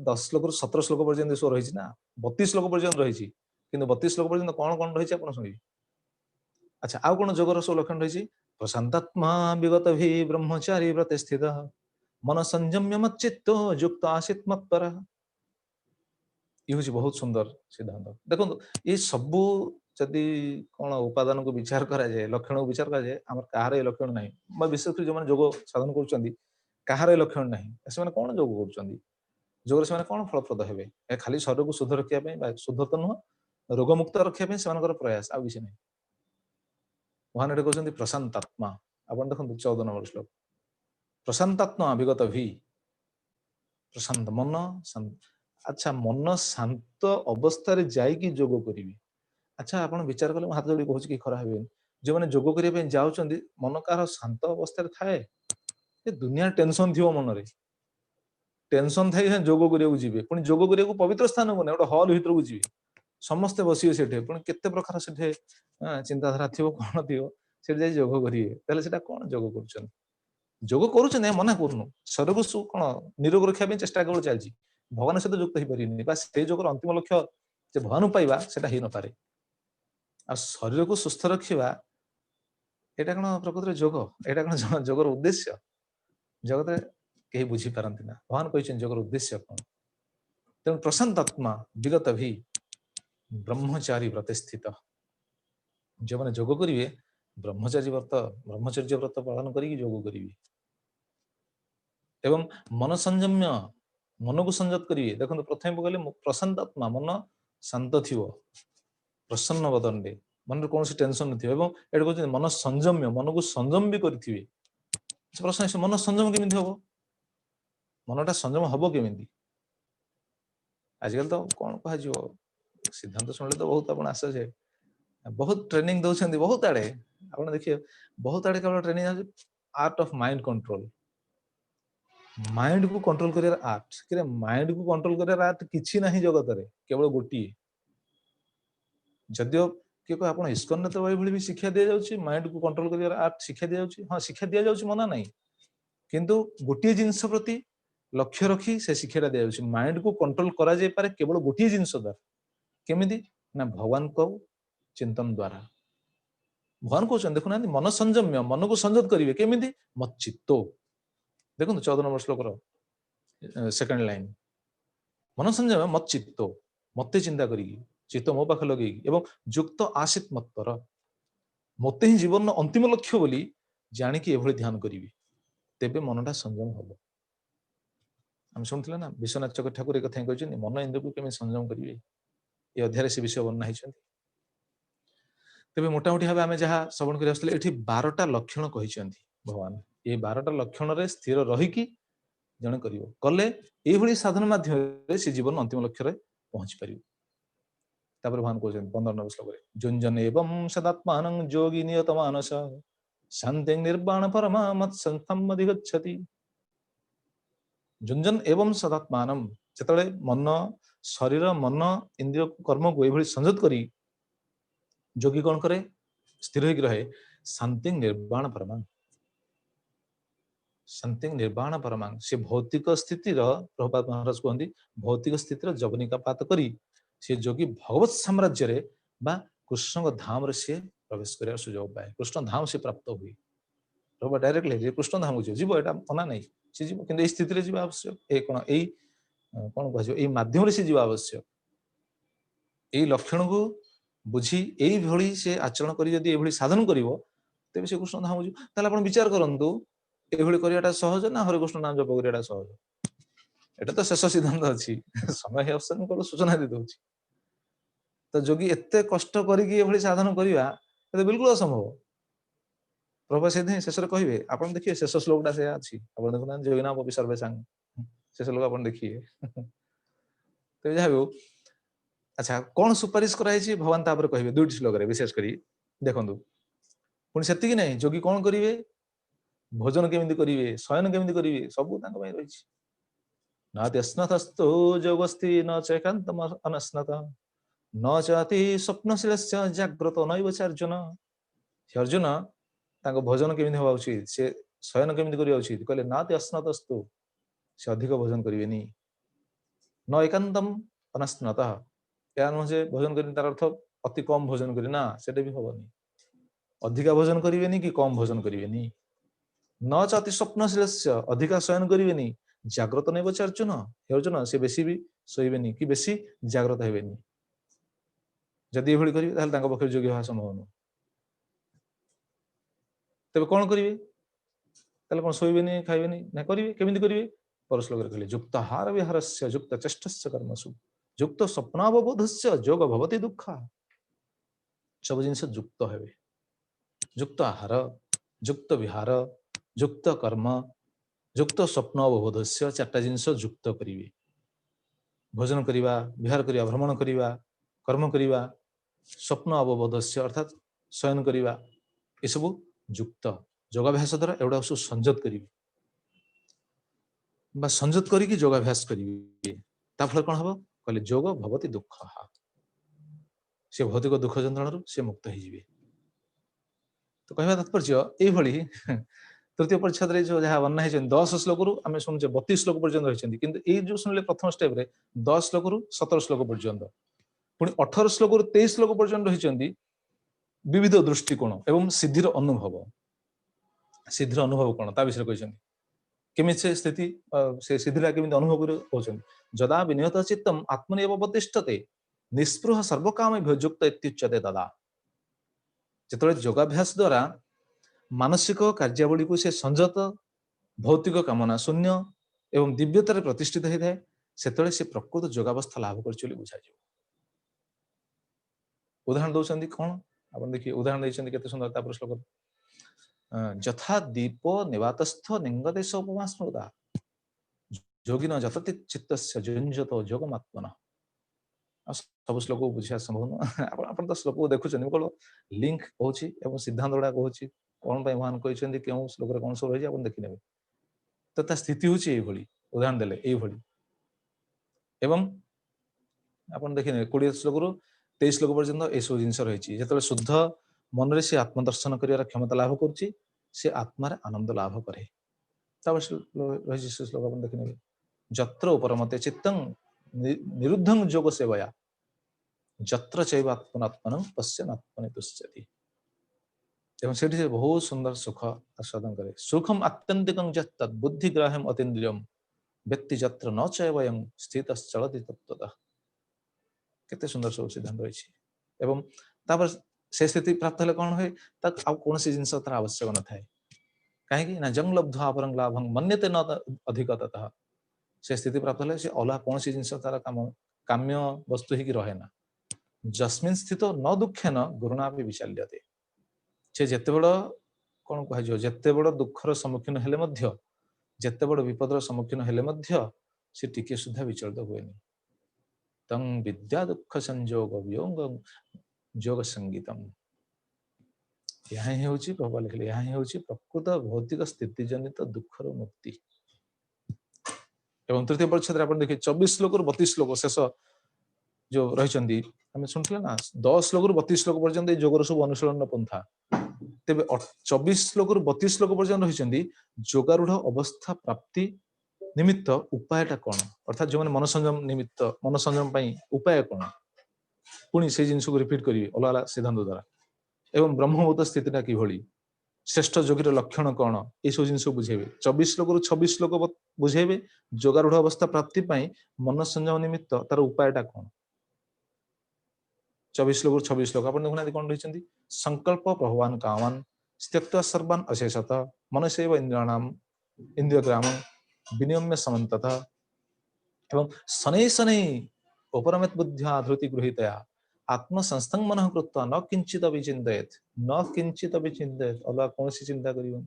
10 ଶ୍ଲୋକରୁ 17 ଶ୍ଲୋକ ପର୍ଯ୍ୟନ୍ତ ସବୁ ରହିଛି ନା, 32 ଶ୍ଲୋକ ପର୍ଯ୍ୟନ୍ତ ରହିଛି, କିନ୍ତୁ 32 ଶ୍ଲୋକ ପର୍ଯ୍ୟନ୍ତ କଣ କଣ ରହିଛି ଆପଣ ଶୁଣିବେ। ଆଚ୍ଛା, ଆଉ କଣ ଯୋଗର ସବୁ ଲକ୍ଷଣ ରହିଛି? ପ୍ରଶାନ୍ତାତ୍ମା ବିଗତ ଭି ବ୍ରହ୍ମଚାରୀ ବ୍ରତେ ସ୍ଥିତ ମନ ସଂଯମ୍ୟ ମच्चित्तो ଯୁକ୍ତ ଆସିତ ମତ୍ପର। ଇଏ ହଉଛି ବହୁତ ସୁନ୍ଦର ସିଦ୍ଧାନ୍ତ। ଦେଖନ୍ତୁ ଏଇ ସବୁ ଯଦି କଣ ଉପାଦାନକୁ ବିଚାର କରାଯାଏ, ଲକ୍ଷଣକୁ ବିଚାର କରାଯାଏ, ଆମର କାହାର ଏ ଲକ୍ଷଣ ନାହିଁ। ବା ବିଶେଷ କରି ଯୋଉମାନେ ଯୋଗ ସାଧନ କରୁଛନ୍ତି କାହାର ଏ ଲକ୍ଷଣ ନାହିଁ, ସେମାନେ କଣ ଯୋଗ କରୁଛନ୍ତି? ଯୋଗରେ ସେମାନେ କଣ ଫଳପ୍ରଦ ହେବେ? ଏ ଖାଲି ଶରୀରକୁ ଶୁଦ୍ଧ ରଖିବା ପାଇଁ, ବା ଶୁଦ୍ଧ ତ ନୁହଁ, ରୋଗମୁକ୍ତ ରଖିବା ପାଇଁ ସେମାନଙ୍କର ପ୍ରୟାସ, ଆଉ କିଛି ନାହିଁ। ଭଗବାନ ଏଠି କହୁଛନ୍ତି ପ୍ରଶାନ୍ତାତ୍ମା। ଆପଣ ଦେଖନ୍ତୁ 14 ନମ୍ବର ଶ୍ଲୋକ, ପ୍ରଶାନ୍ତାତ୍ମା ବିଗତ ଭି, ପ୍ରଶାନ୍ତ ମନ। ଆଚ୍ଛା, ମନ ଶାନ୍ତ ଅବସ୍ଥାରେ ଯାଇକି ଯୋଗ କରିବି। ଆଚ୍ଛା, ଆପଣ ବିଚାର କଲେ ମୁଁ ହାତ ଯୋଡ଼ି କହୁଛି କି ଖରାପ ହେବେନି, ଯେଉଁମାନେ ଯୋଗ କରିବା ପାଇଁ ଯାଉଛନ୍ତି ମନ କାହାର ଶାନ୍ତ ଅବସ୍ଥାରେ ଥାଏ? ଏ ଦୁନିଆ ଟେନସନ ଥିବ ମନରେ, ଟେନସନ ଥାଇ ଯୋଗ କରିବାକୁ ଯିବେ, ପୁଣି ଯୋଗ କରିବାକୁ ପବିତ୍ର ସ୍ଥାନକୁ ନାହିଁ, ଗୋଟେ ହଲ୍ ଭିତରକୁ ଯିବେ, ସମସ୍ତେ ବସିବେ ସେଠି, ପୁଣି କେତେ ପ୍ରକାର ସେଠି ଚିନ୍ତାଧାରା ଥିବ, କଣ ଥିବ, ସେଠି ଯାଇ ଯୋଗ କରିବେ। ତାହେଲେ ସେଟା କଣ ଯୋଗ କରୁଛନ୍ତି? ଯୋଗ କରୁଛନ୍ତି, ମନା କରୁନୁ, ଶରୀରକୁ କଣ ନିରୋଗ ରଖିବା ପାଇଁ ଚେଷ୍ଟା କେବଳ ଚାଲିଛି, ଭଗବାନ ସହିତ ଯୁକ୍ତ ହେଇପାରିବେନି। ବା ସେଇ ଯୋଗର ଅନ୍ତିମ ଲକ୍ଷ୍ୟ ଯେ ଭଗବାନଙ୍କୁ ପାଇବା, ସେଟା ହେଇନପାରେ। ଆଉ ଶରୀରକୁ ସୁସ୍ଥ ରଖିବା, ଏଇଟା କଣ ପ୍ରକୃତରେ ଯୋଗ? ଏଇଟା କଣ ଯୋଗର ଉଦ୍ଦେଶ୍ୟ? ଜଗତରେ କେହି ବୁଝିପାରନ୍ତି ନା। ଭଗବାନ କହିଛନ୍ତି ଯୋଗର ଉଦ୍ଦେଶ୍ୟ କଣ? ତେଣୁ ପ୍ରଶାନ୍ତ ଆତ୍ମା ବିଗତ ଭି ବ୍ରହ୍ମଚାରୀ ବ୍ରତେ ସ୍ଥିତ। ଯେଉଁମାନେ ଯୋଗ କରିବେ ବ୍ରହ୍ମଚର୍ଯ୍ୟ ବ୍ରତ ପାଳନ କରିକି ଯୋଗ କରିବେ। ଏବଂ ମନ ସଂଯମ୍ୟ, ମନକୁ ସଂଯତ କରିବେ। ଦେଖନ୍ତୁ ପ୍ରଥମେ କହିଲେ ପ୍ରଶାନ୍ତ ଆତ୍ମା, ମନ ଶାନ୍ତ ଥିବ, ପ୍ରସନ୍ନ ବଦନରେ, ମନରେ କୌଣସି ଟେନସନ ନଥିବ। ଏବଂ ଏଠି କହୁଛନ୍ତି ମନ ସଂଯମ୍ୟ, ମନକୁ ସଂଯମ ବି କରିଥିବେ। ପ୍ରଶ୍ନ ଆସିବ, ମନ ସଂଯମ କେମିତି ହବ? ମନଟା ସଂଯମ ହବ କେମିତି? ଆଜିକାଲି ତ କଣ କୁହାଯିବ, ସିଦ୍ଧାନ୍ତ ଶୁଣିଲେ ତ ବହୁତ ଆପଣ ଆଶ୍ଚର୍ଯ୍ୟ, ବହୁତ ଟ୍ରେନିଂ ଦଉଛନ୍ତି ବହୁତ ଆଡେ। ଆପଣ ଦେଖିବେ ବହୁତ ଆଡେ କେବଳ ଟ୍ରେନିଂ ଅଛି ଆର୍ଟ ଅଫ ମାଇଣ୍ଡ କଣ୍ଟ୍ରୋଲ, ମାଇଣ୍ଡକୁ କଣ୍ଟ୍ରୋଲ କରିବାର ଆର୍ଟ। କିନ୍ତୁ ମାଇଣ୍ଡକୁ କଣ୍ଟ୍ରୋଲ କରିବାର ଆର୍ଟ କିଛି ନାହିଁ ଜଗତରେ, କେବଳ ଗୋଟିଏ। ଯଦିଓ କିଏ କହ ଆପଣ ଇସ୍କନରେ ତ ଏଇଭଳି ବି ଶିକ୍ଷା ଦିଆଯାଉଛି, ମାଇଣ୍ଡକୁ କଣ୍ଟ୍ରୋଲ କରିବାର ଆର୍ଟ ଶିକ୍ଷା ଦିଆଯାଉଛି। ହଁ, ଶିକ୍ଷା ଦିଆଯାଉଛି, ମନା ନାହିଁ, କିନ୍ତୁ ଗୋଟିଏ ଜିନିଷ ପ୍ରତି ଲକ୍ଷ୍ୟ ରଖି ସେ ଶିକ୍ଷାଟା ଦିଆଯାଉଛି। ମାଇଣ୍ଡକୁ କଣ୍ଟ୍ରୋଲ କରାଯାଇପାରେ କେବଳ ଗୋଟିଏ ଜିନିଷ ଦ୍ୱାରା। କେମିତି ନା ଭଗବାନଙ୍କ ଚିନ୍ତନ ଦ୍ୱାରା। ଭଗବାନ କହୁଛନ୍ତି ଦେଖୁନାହାନ୍ତି, ମନ ସଂଯମ୍ୟ, ମନକୁ ସଂଯତ କରିବେ କେମିତି? ମच्चित्तो। ଦେଖନ୍ତୁ 14 ନମ୍ବର ଶ୍ଲୋକର ସେକେଣ୍ଡ ଲାଇନ, ମନ ସଂଯମ ମच्चित्तो, ମତେ ଚିନ୍ତା କରିକି, ଚିତ୍ତ ମୋ ପାଖରେ ଲଗେଇକି, ଏବଂ ଯୁକ୍ତ ଆସିତ ମତ୍ପର, ମତେ ହିଁ ଜୀବନର ଅନ୍ତିମ ଲକ୍ଷ୍ୟ ବୋଲି ଜାଣିକି ଏଭଳି ଧ୍ୟାନ କରିବି, ତେବେ ମନଟା ସଂଯମ ହବ। ଆମେ ଶୁଣିଥିଲେ ନା ବିଶ୍ୱନାଥ ଚକ୍ର ଠାକୁର ଏ କଥା ହିଁ କହିଛନ୍ତି, ମନ ଇନ୍ଦ୍ରକୁ କେମିତି ସଂଯମ କରିବେ, ଏ ଅଧ୍ୟାୟରେ ସେ ବିଷୟ ବର୍ଣ୍ଣନା ହେଇଛନ୍ତି। ତେବେ ମୋଟାମୋଟି ଭାବେ ଆମେ ଯାହା ଶ୍ରବଣ କରି ଆସୁଥିଲେ, ଏଠି 12ଟା ଲକ୍ଷଣ କହିଛନ୍ତି ଭଗବାନ। ଏ 12ଟା ଲକ୍ଷଣରେ ସ୍ଥିର ରହିକି ଜଣେ କରିବ, କଲେ ଏଇଭଳି ସାଧନ ମାଧ୍ୟମରେ ସେ ଜୀବନ ଅନ୍ତିମ ଲକ୍ଷ୍ୟରେ ପହଞ୍ଚି ପାରିବ। ତାପରେ ଭଗବାନ କହୁଛନ୍ତି 15 ନମ୍ବର ଶ୍ଲୋକରେ, ଯୁଞ୍ଜନ ଏବଂ ସଦାତ୍ମାନଂ ଯୋଗୀ ନିୟତ ମାନସ ଶାନ୍ତି ନିର୍ବାଣ ପରମା ମତ୍ ସଂସ୍ଥମ୍ ଅଧିଗଚ୍ଛତି। ଯୁଞ୍ଜନ ଏବଂ ସଦାତ୍ମାନମ୍, ଯେତେବେଳେ ମନ, ଶରୀର, ମନ, ଇନ୍ଦ୍ରିୟ କର୍ମକୁ ଏଭଳି ସଂଯତ କରି ଯୋଗୀ କଣ କରେ? ସ୍ଥିର ହେଇକି ରହେ। ଶାନ୍ତି ନିର୍ବାଣ ପରମାଂ, ଶାନ୍ତି ନିର୍ବାଣ ପରମାଂ, ସେ ଭୌତିକ ସ୍ଥିତିର, ପ୍ରଭୁପାଦ ମହାରାଜ କୁହନ୍ତି, ଭୌତିକ ସ୍ଥିତିର ଯବନିକାପାତ କରି ସେ ଯୋଗୀ ଭଗବତ ସାମ୍ରାଜ୍ୟରେ ବା କୃଷ୍ଣଙ୍କ ଧାମରେ ସେ ପ୍ରବେଶ କରିବାର ସୁଯୋଗ ପାଏ। କୃଷ୍ଣ ଧାମ ସେ ପ୍ରାପ୍ତ ହୁଏ। ପ୍ରଭୁ ଡାଇରେକ୍ଟଲି ଯେ କୃଷ୍ଣ ଧାମକୁ ଯିବ, ଏଟା ମନା ନାହିଁ, ସେ ଯିବ, କିନ୍ତୁ ଏଇ ସ୍ଥିତିରେ ଯିବା ଆବଶ୍ୟକ। ଏଇ କଣ କୁହାଯିବ, ଏଇ ମାଧ୍ୟମରେ ସେ ଯିବା ଆବଶ୍ୟକ। ଏଇ ଲକ୍ଷଣକୁ ବୁଝି ଏଇଭଳି ସେ ଆଚରଣ କରି ଯଦି ଏଇଭଳି ସାଧନ କରିବ, ତେବେ ସେ କୃଷ୍ଣ ଧାମକୁ ଯିବ। ତାହେଲେ ଆପଣ ବିଚାର କରନ୍ତୁ, ଏଇଭଳି କରିବାଟା ସହଜ ନା ହରେକୃଷ୍ଣ ନାମ ଜପ କରିବାଟା ସହଜ? ଏଟା ତ ଶେଷ ସିଦ୍ଧାନ୍ତ ଅଛି, ସମୟ ଅବସର ମୁଁ କେବଳ ସୂଚନା ଦେଇ ଦଉଛି। ତ ଯୋଗୀ ଏତେ କଷ୍ଟ କରିକି ଏଭଳି ସାଧନ କରିବା, ଏତେ ବିଲକୁଲ ଅସମ୍ଭବ। ପ୍ରଭୁ ସେଇଥିପାଇଁ ଶେଷରେ କହିବେ, ଆପଣ ଦେଖିବେ ଶେଷ ଶ୍ଲୋକଟା ସେଇଆ ଅଛି, ଆପଣ ଦେଖୁନାହାନ୍ତି, ଯୋଗିନାମ ଅପି ସର୍ବେଷାଂ, ଶେଷ ଶ୍ଲୋକ ଆପଣ ଦେଖିବେ। ତେବେ ଯାହା ହେଉ, ଆଚ୍ଛା କଣ ସୁପାରିଶ କରାଯାଇଛି ଭଗବାନ ତାପରେ କହିବେ 2ଟି ଶ୍ଲୋକରେ ବିଶେଷ କରି ଦେଖନ୍ତୁ। ପୁଣି ସେତିକି ନାହିଁ, ଯୋଗୀ କଣ କରିବେ? भोजन केमिति करिवे शयन केमिति करिवे सब तांक पई रहिछि नात्यस्नतस्तु जोगस्ति न चैकान्तम अनस्नत न चाति स्वप्नशीलस्य जाग्रत नैव च अर्जुन हे अर्जुन तांको भोजन केमिति होवा उचित से शयन केमिति करिवा उचित कहले नात्यस्नतस्तु से अधिक भोजन करिवेनी न एकांतम अनस्नत या नुहे भोजन करें तार अर्थ अति कम भोजन करें ना सेटा भी हबनी अधिका भोजन करिवेनी कि कम भोजन करिवेनी न चाति स्वप्नशीलस्य अधिका शयन करिवेनी जाग्रत नैव च अर्जुन हे अर्जुन से बेसी भी शोइबेनी कि बेसी जाग्रत हेबेनी जदि एभଳି करिवे ताहले तांको पक्षे योग्य होवा संभव न तबे कोन करिवे ताहले कोन शोइबेनी खाइबेनी ना करिवे केमिति करिवे पर श्लोक रे कहले युक्ताहार विहारस्य युक्त चेष्टस्य कर्मसु युक्त स्वप्नावबोधस्य जोग भवति दुःख सब जिनस युक्त हेबे युक्त आहार युक्त विहार युक्त कर्म युक्त स्वप्नावबोधस्य चारटा जिनस युक्त करिवे भोजन करिवा विहार करिवा भ्रमण करिवा कर्म करिवा स्वप्न अवबोधस्य अर्थात शयन करिवा ए सब युक्त योगाभ्यास द्वारा एवढा सब संयत करिवे बा संयत करिकि योगाभ्यास करिवे ता फल कोन हबो कहले जोग भवति दुःख से भौतिक दुख जंत्रणा से मुक्त हो जाए तो कहवा तात्पर्य एभली तृतीय परिच्छेद रे जो जहाँ वर्णना है 10 श्लोक रु आम शुणुचे 32 श्लोक पर्यंत रही किंतु ये जो शुणिले प्रथम स्टेप रे 10 श्लोक रु 17 श्लोक पर्यंत पुणी 18 श्लोक रु 23 श्लोक पर्यंत रही विविध दृष्टिकोण एवं सिद्धिर अनुभव कौन ता विषय कहते केमी से स्थिति से सिद्धिरा केमी अनुभव कर जदा विनियत चित्तम आत्मनिव प्रतिष्ठते निस्पृह सर्वकाम युक्त इत्युच्यते तदा जिते योगाभ्यास द्वारा मानसिक कार्यावली को से संयत भौतिक कामना शून्य एवं दिव्यतार प्रतिष्ठित होता है से से प्रकृत योगावस्था लाभ कर बुझा उदाहरण दौरान कौन आप देखिए उदाहरण देखते केते सुंदर श्लोक यथा दीप निवातस्थ निंगदेश उपमा स्मृता योगिन जतति चित्तस्य जुंजत योगमात्मन सब श्लोक बुझा संभव न तो श्लोक देखुं कौन लिंक कहूँ सिद्धांत गुड़ा कहूँ कौन भगवान कहते क्यों श्लोक कौन सब रही आप देखने तो स्थिति हूँ उदाहरण देले एवं आप देखिए 20 श्लोक रु 23 श्लोक पर्यंत यह सब जिन रही जो शुद्ध मन से आत्मदर्शन कर क्षमता लाभ कर आत्मार आनंद लाभ करे रही श्लोक आप देखने जत्र उपरमते चित्तं निरुद्धं जोग सेवया जत्र चैव आत्मनात्मनं पश्यनात्मनि तुष्यति एवं से बहुत सुंदर सुख आस्वादन करे सुखम आत्यंतिकं यत् बुद्धिग्राह्यम अतीन्द्रियम व्यक्ति जत्र न चैवयं स्थितश्चलति तत्त्वतः केते सुंदर सब सिद्धांत रही एवं तापर से स्थिति प्राप्त हेले कौन हुए तक आउ कौन सी जिनस तार आवश्यक न थाए कहीं ना जंग लब्ध्वा अपरं लाभं मन्यते न अधिकतः से स्थिति प्राप्त हेले से अलग कौन सी जिनस तार काम्य वस्तु ही रहे ना जस्मिन स्थित न दुखेन गुरुणा भी विचाल्यते से जेते बड़ कौन कह जेते बड़ दुखर सम्मुखीन हेले मध्य जेते बड़ विपदर सम्मुखीन हेले मध्य से टिके सुधा विचलित हुएनि तं विद्या दुख संयोग वियोग योग संगीतम यहाँ ही होची प्रभु लिखले यहाँ ही होची प्रकृत भौतिक स्थिति जनित दुखर मुक्ति एवं तृतीय परिच्छेद आप देखिए 24 श्लोक 32 श्लोक शेष जो रही आम शुणुले ना 10 श्लोक 32 श्लोक पर्यंत योगर सब अनुशीलन पंथा तेज 24 श्लोक 32 श्लोक पर्यंत रही योगारूढ़ अवस्था प्राप्ति निमित्त उपायटा कौन अर्थात जो मन संयम निमित्त मन संयम उपाय कौन पुणी से जिन को रिपीट करेंगे अलग अलग सिद्धांत द्वारा एवं ब्रह्मभूत स्थितिटा कि श्रेष्ठ योगीर लक्षण कौन ये सब जिन बुझेबे 24 श्लोक 26 श्लोक बुझेबे योगारूढ़ अवस्था प्राप्ति मन संयम निमित्त तार उपायटा कौन 24 श्लोक 26 श्लोक आप देखुना कौन रही संकल्प प्रभवान कामान त्यक्त्वा सर्वान् अशेषत मनसैव इंद्रियाणाम इंद्रियग्रामं विनियम्य समन्ततः एवं शनै शनै उपरमत बुद्ध्या धृति गृहीतया आत्मसंस्थं मनः कृत्वा न किंचित अभिचिन्तयेत् अलग कौन सी चिंता करियो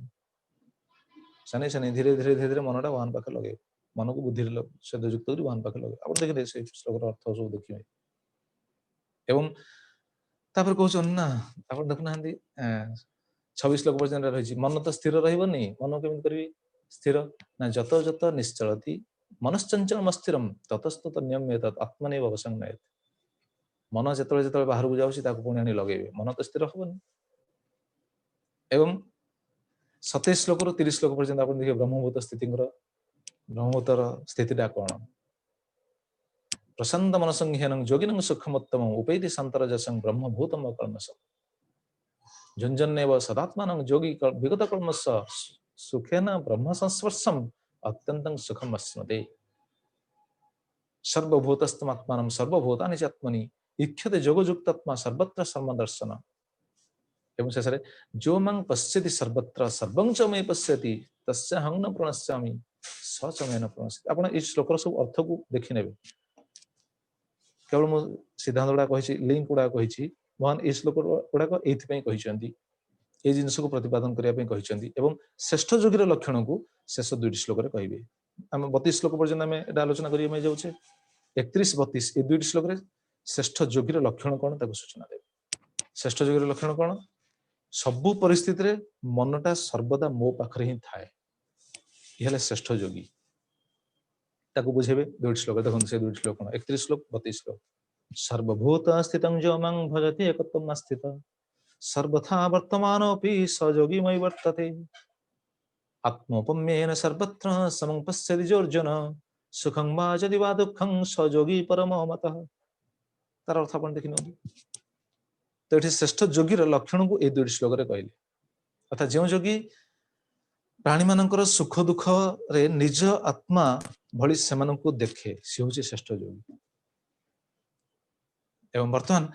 शनै शनै धीरे धीरे धीरे धीरे मनटा भगवान पाखे लगे मन को बुद्धि सहित युक्त कर भगवान पाखे लगे आप देखिए से श्लोक अर्थ सब देखिए एवं तापर कहउछन ना आप देखुना 26 श्लोक पर्यंत रही मन तो स्थिर रही मन केमी करी स्थिर ना जत जत निश्चलती मनश्चंचल मस्थिरम ततस्तत नियम्यत आत्मनेव अवसंगयत मन जिते जिते बाहर को जाऊँ पुणी आनी लगे मन तो स्थिर हेनी एवं 27 श्लोक रु 30 श्लोक पर्यंत आप देखिए ब्रह्मभूत स्थिति ब्रह्मभूतर स्थितिटा कौन प्रशांत मनसंह्यन जोगिनं सुखमोत्तम उपैति शांतरजसं ब्रह्मभूतम कर्मसम झुंझन्नेव सदात्मान जोगी विगत कर्मस सुखेन ब्रह्म संस्पर्शम अत्यंतं सुखम अस्मते सर्वभूतस्थमात्मानं सर्वभूतानि च आत्मनि इच्छते जोगयुक्तात्मा सर्वत्र सर्वदर्शन एवं शेष जो मां पश्यति सर्वत्र सर्वं च मे पश्यति तस्य हं न प्रणश्यामि स च मे न प्रणश्यति आपण इस श्लोकर सब अर्थ को देखि नेबे केवल मु सिद्धांत गुड़ा कहि लिंक गुड़ा कहि भगवान इस श्लोक गुड़ाक एथि कही ये जिनस को प्रतिपादन करने एवं श्रेष्ठ योगी लक्षण को शेष 2 श्लोक कहे आम 32 श्लोक पर्यटन आम एटा आलोचना करें जाऊे 31 32 ये 2 श्लोक श्रेष्ठ योगी लक्षण कौन सूचना देवे श्रेष्ठ योगी लक्षण कौन सबु परिस्थिति रे मनटा सर्वदा मो पाखरे ही थाए ये श्रेष्ठ योगी ताको बुझेबे 2 श्लोक देखो से 2 श्लोक 31 श्लोक 32 श्लोक सर्वभूत स्थितं जो मां भजति एकत्वं स्थित सर्वथा वर्तमानोऽपि सयोगी मयि वर्तते आत्मोपम्येन सर्वत्र समं पश्यति जोर्जन सुखं वा यदि वा दुःखं सयोगी परमो मतः तार अर्थ आपण देखि न तो ये श्रेष्ठ योगी लक्षण को 2 श्लोक रे कहले अर्थात जो योगी प्राणी मानकर सुख दुख रे निज आत्मा भली सेमानंकु देखे सी हूँ श्रेष्ठ योगी एवं वर्तमान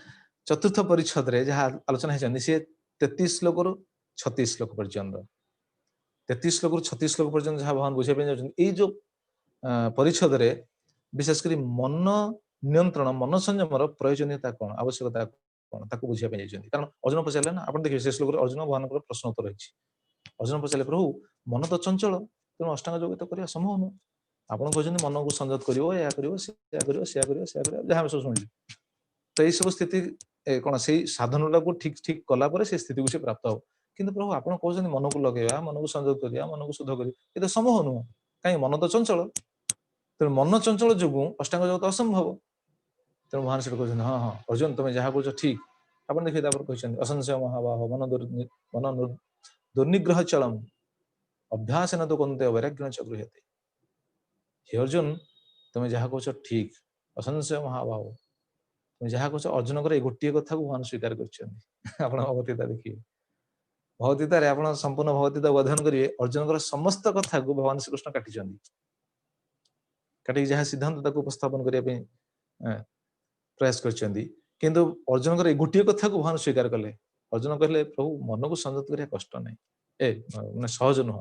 चतुर्थ परिच्छद रे जहाँ आलोचना है सी 33 श्लोक रु 36 श्लोक पर्यंत 33 श्लोक रु 36 श्लोक पर्यंत जहाँ भगवान बुझे ये जो परिच्छद रे विशेषकर मन नियंत्रण मन संयमर प्रयोजनीयता कौन आवश्यकता कौन ताको बुझिया पे जाइछन्ती कारण अर्जुन पचारे ना आपण देखिए से श्लोक रे अर्जुन भगवान प्रश्न उत्तर रही अर्जुन पचारे प्रभु मन तो चंचल तेणु अष्टांग योग तो करवा संभव नुह आपण कहते मन को संयत करिवो या करिवो से करिवो से करिवो से करिवो जहाँ सब सुनिली तो यही सब स्थिति कौन से साधन को ठीक ठीक कला पर से स्थिति को से प्राप्त हो किंतु प्रभु आप कहते मन को लगेगा मन को संयत करिया मन को शुद्ध करिया ये तो संभव नुह कहीं मन तो चंचल तेणु मन चंचल जो अष्टांग योग तो असंभव तेणु भगवान से कहते हाँ हाँ अर्जुन तुम जहाँ कह ठीक आप देखिए कहते असंशय महाबाह मन दुर्निग्रह चलम अभ्यास न तो कौनते वैराग्य च गृह्यते हे अर्जुन तुम जहाँ कह ठीक असंशय महाबाह तुम जहाँ कह अर्जुन गोटे कथा को भगवान स्वीकार करगवतीता देखिए भगवतीतार आप संपूर्ण भगवतीता अध्ययन करेंगे अर्जुन समस्त कथा को भगवान श्रीकृष्ण काटिक जहाँ सिद्धांत उपस्थापन करने प्रयास किंतु अर्जुन गोटे कथा को भगवान स्वीकार कले अर्जुन कहले प्रभु मन को संयत करने कष्ट नहीं मैंने सहज नुह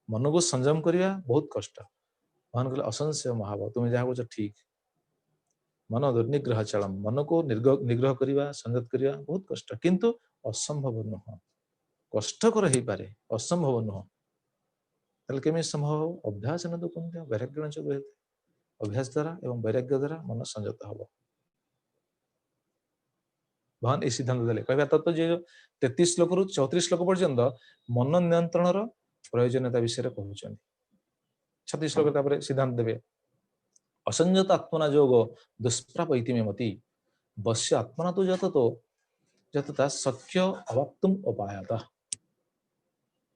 मन को संयम करने बहुत कष्ट भगवान कहले असंशय महाभाव तुम जहाँ कह ठीक मन दुर्निग्रह चलम मन को निग्रह करने संयत करने बहुत कष्ट किंतु असंभव नुह कष्टकर हो पारे असंभव नुह ताले केमी संभव अभ्यास न तो कौन वैराग्य च गृह्यते अभ्यास द्वारा एवं वैराग्य द्वारा मन संयत हम भगवान ये सिद्धांत देले कहवा तत्व जो 33 श्लोक रु 34 श्लोक पर्यंत मन नियंत्रण प्रयोजनीयता विषय कहते 36 श्लोक सिद्धांत देवे असंयत आत्मना जोग दुष्प्राप इति मति बस्य आत्मना तो जतता शक्य अवाप्तुम उपायत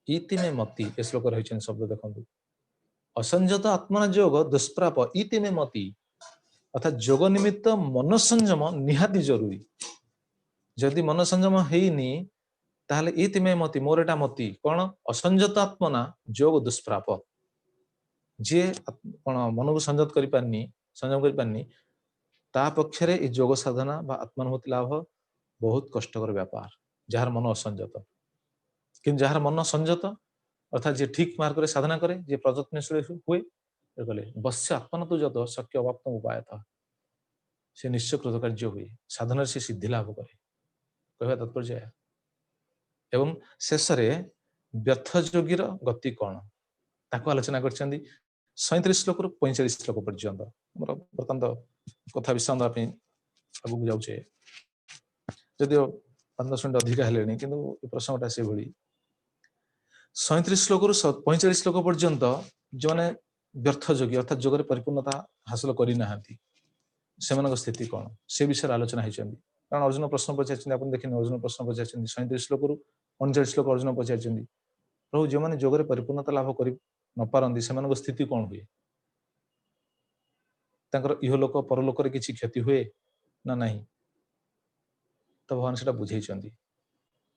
इति में मति ये श्लोक रही शब्द देखो असंयत आत्मना जोग दुष्प्राप इति में मति अर्थात जोग निमित्त मन संयम निहाती जरूरी जदि मन संयम हेनी ताहले इति में मति मोर एटा मति कौन असंयत आत्मना जोग दुष्प्राप जी कौन मन को संयत कर पारनी संयम कर पारनी ता पक्षरे ये जोग साधना बा आत्मानुभूति लाभ बहुत कष्टकर व्यापार जार मन असंयत किंतु जार मन संयत अर्थात जे ठीक मार्ग रे साधना करे जे प्रयत्नशील हुए कहले बस्य आत्मना तो जत शक्य अवाप्त उपाय था से निश्चय कृत कार्य हुए साधना से सिद्धि लाभ करे कहवा तात्पर्य एवं शेष व्यर्थ योगी गति कौन ताको आलोचना कर 37 श्लोक रु 45 श्लोक पर्यंत बर्तमान तो कथा विषय आगे जाऊे जदिव 5-10 मिनट अधिक है कि प्रसंगटा से भली 37 ଶ୍ଲୋକରୁ 45 ଶ୍ଲୋକ ପର୍ଯ୍ୟନ୍ତ ଯେଉଁମାନେ ବ୍ୟର୍ଥ ଯୋଗୀ ଅର୍ଥାତ୍ ଯୋଗରେ ପରିପୂର୍ଣ୍ଣତା ହାସଲ କରିନାହାନ୍ତି ସେମାନଙ୍କ ସ୍ଥିତି କ'ଣ ସେ ବିଷୟରେ ଆଲୋଚନା ହେଇଛନ୍ତି। କାରଣ ଅର୍ଜୁନ ପ୍ରଶ୍ନ ପଚାରିଛନ୍ତି, ଆପଣ ଦେଖିନି ଅର୍ଜୁନ ପ୍ରଶ୍ନ ପଚାରିଛନ୍ତି 37 ଶ୍ଲୋକରୁ 39 ଶ୍ଲୋକ ଅର୍ଜୁନ ପଚାରିଛନ୍ତି, ପ୍ରଭୁ ଯେଉଁମାନେ ଯୋଗରେ ପରିପୂର୍ଣ୍ଣତା ଲାଭ କରି ନପାରନ୍ତି ସେମାନଙ୍କ ସ୍ଥିତି କ'ଣ ହୁଏ? ତାଙ୍କର ଇହଲୋକ ପରଲୋକରେ କିଛି କ୍ଷତି ହୁଏ ନା ନାହିଁ? ତ ଭଗବାନ ସେଟା ବୁଝେଇଛନ୍ତି।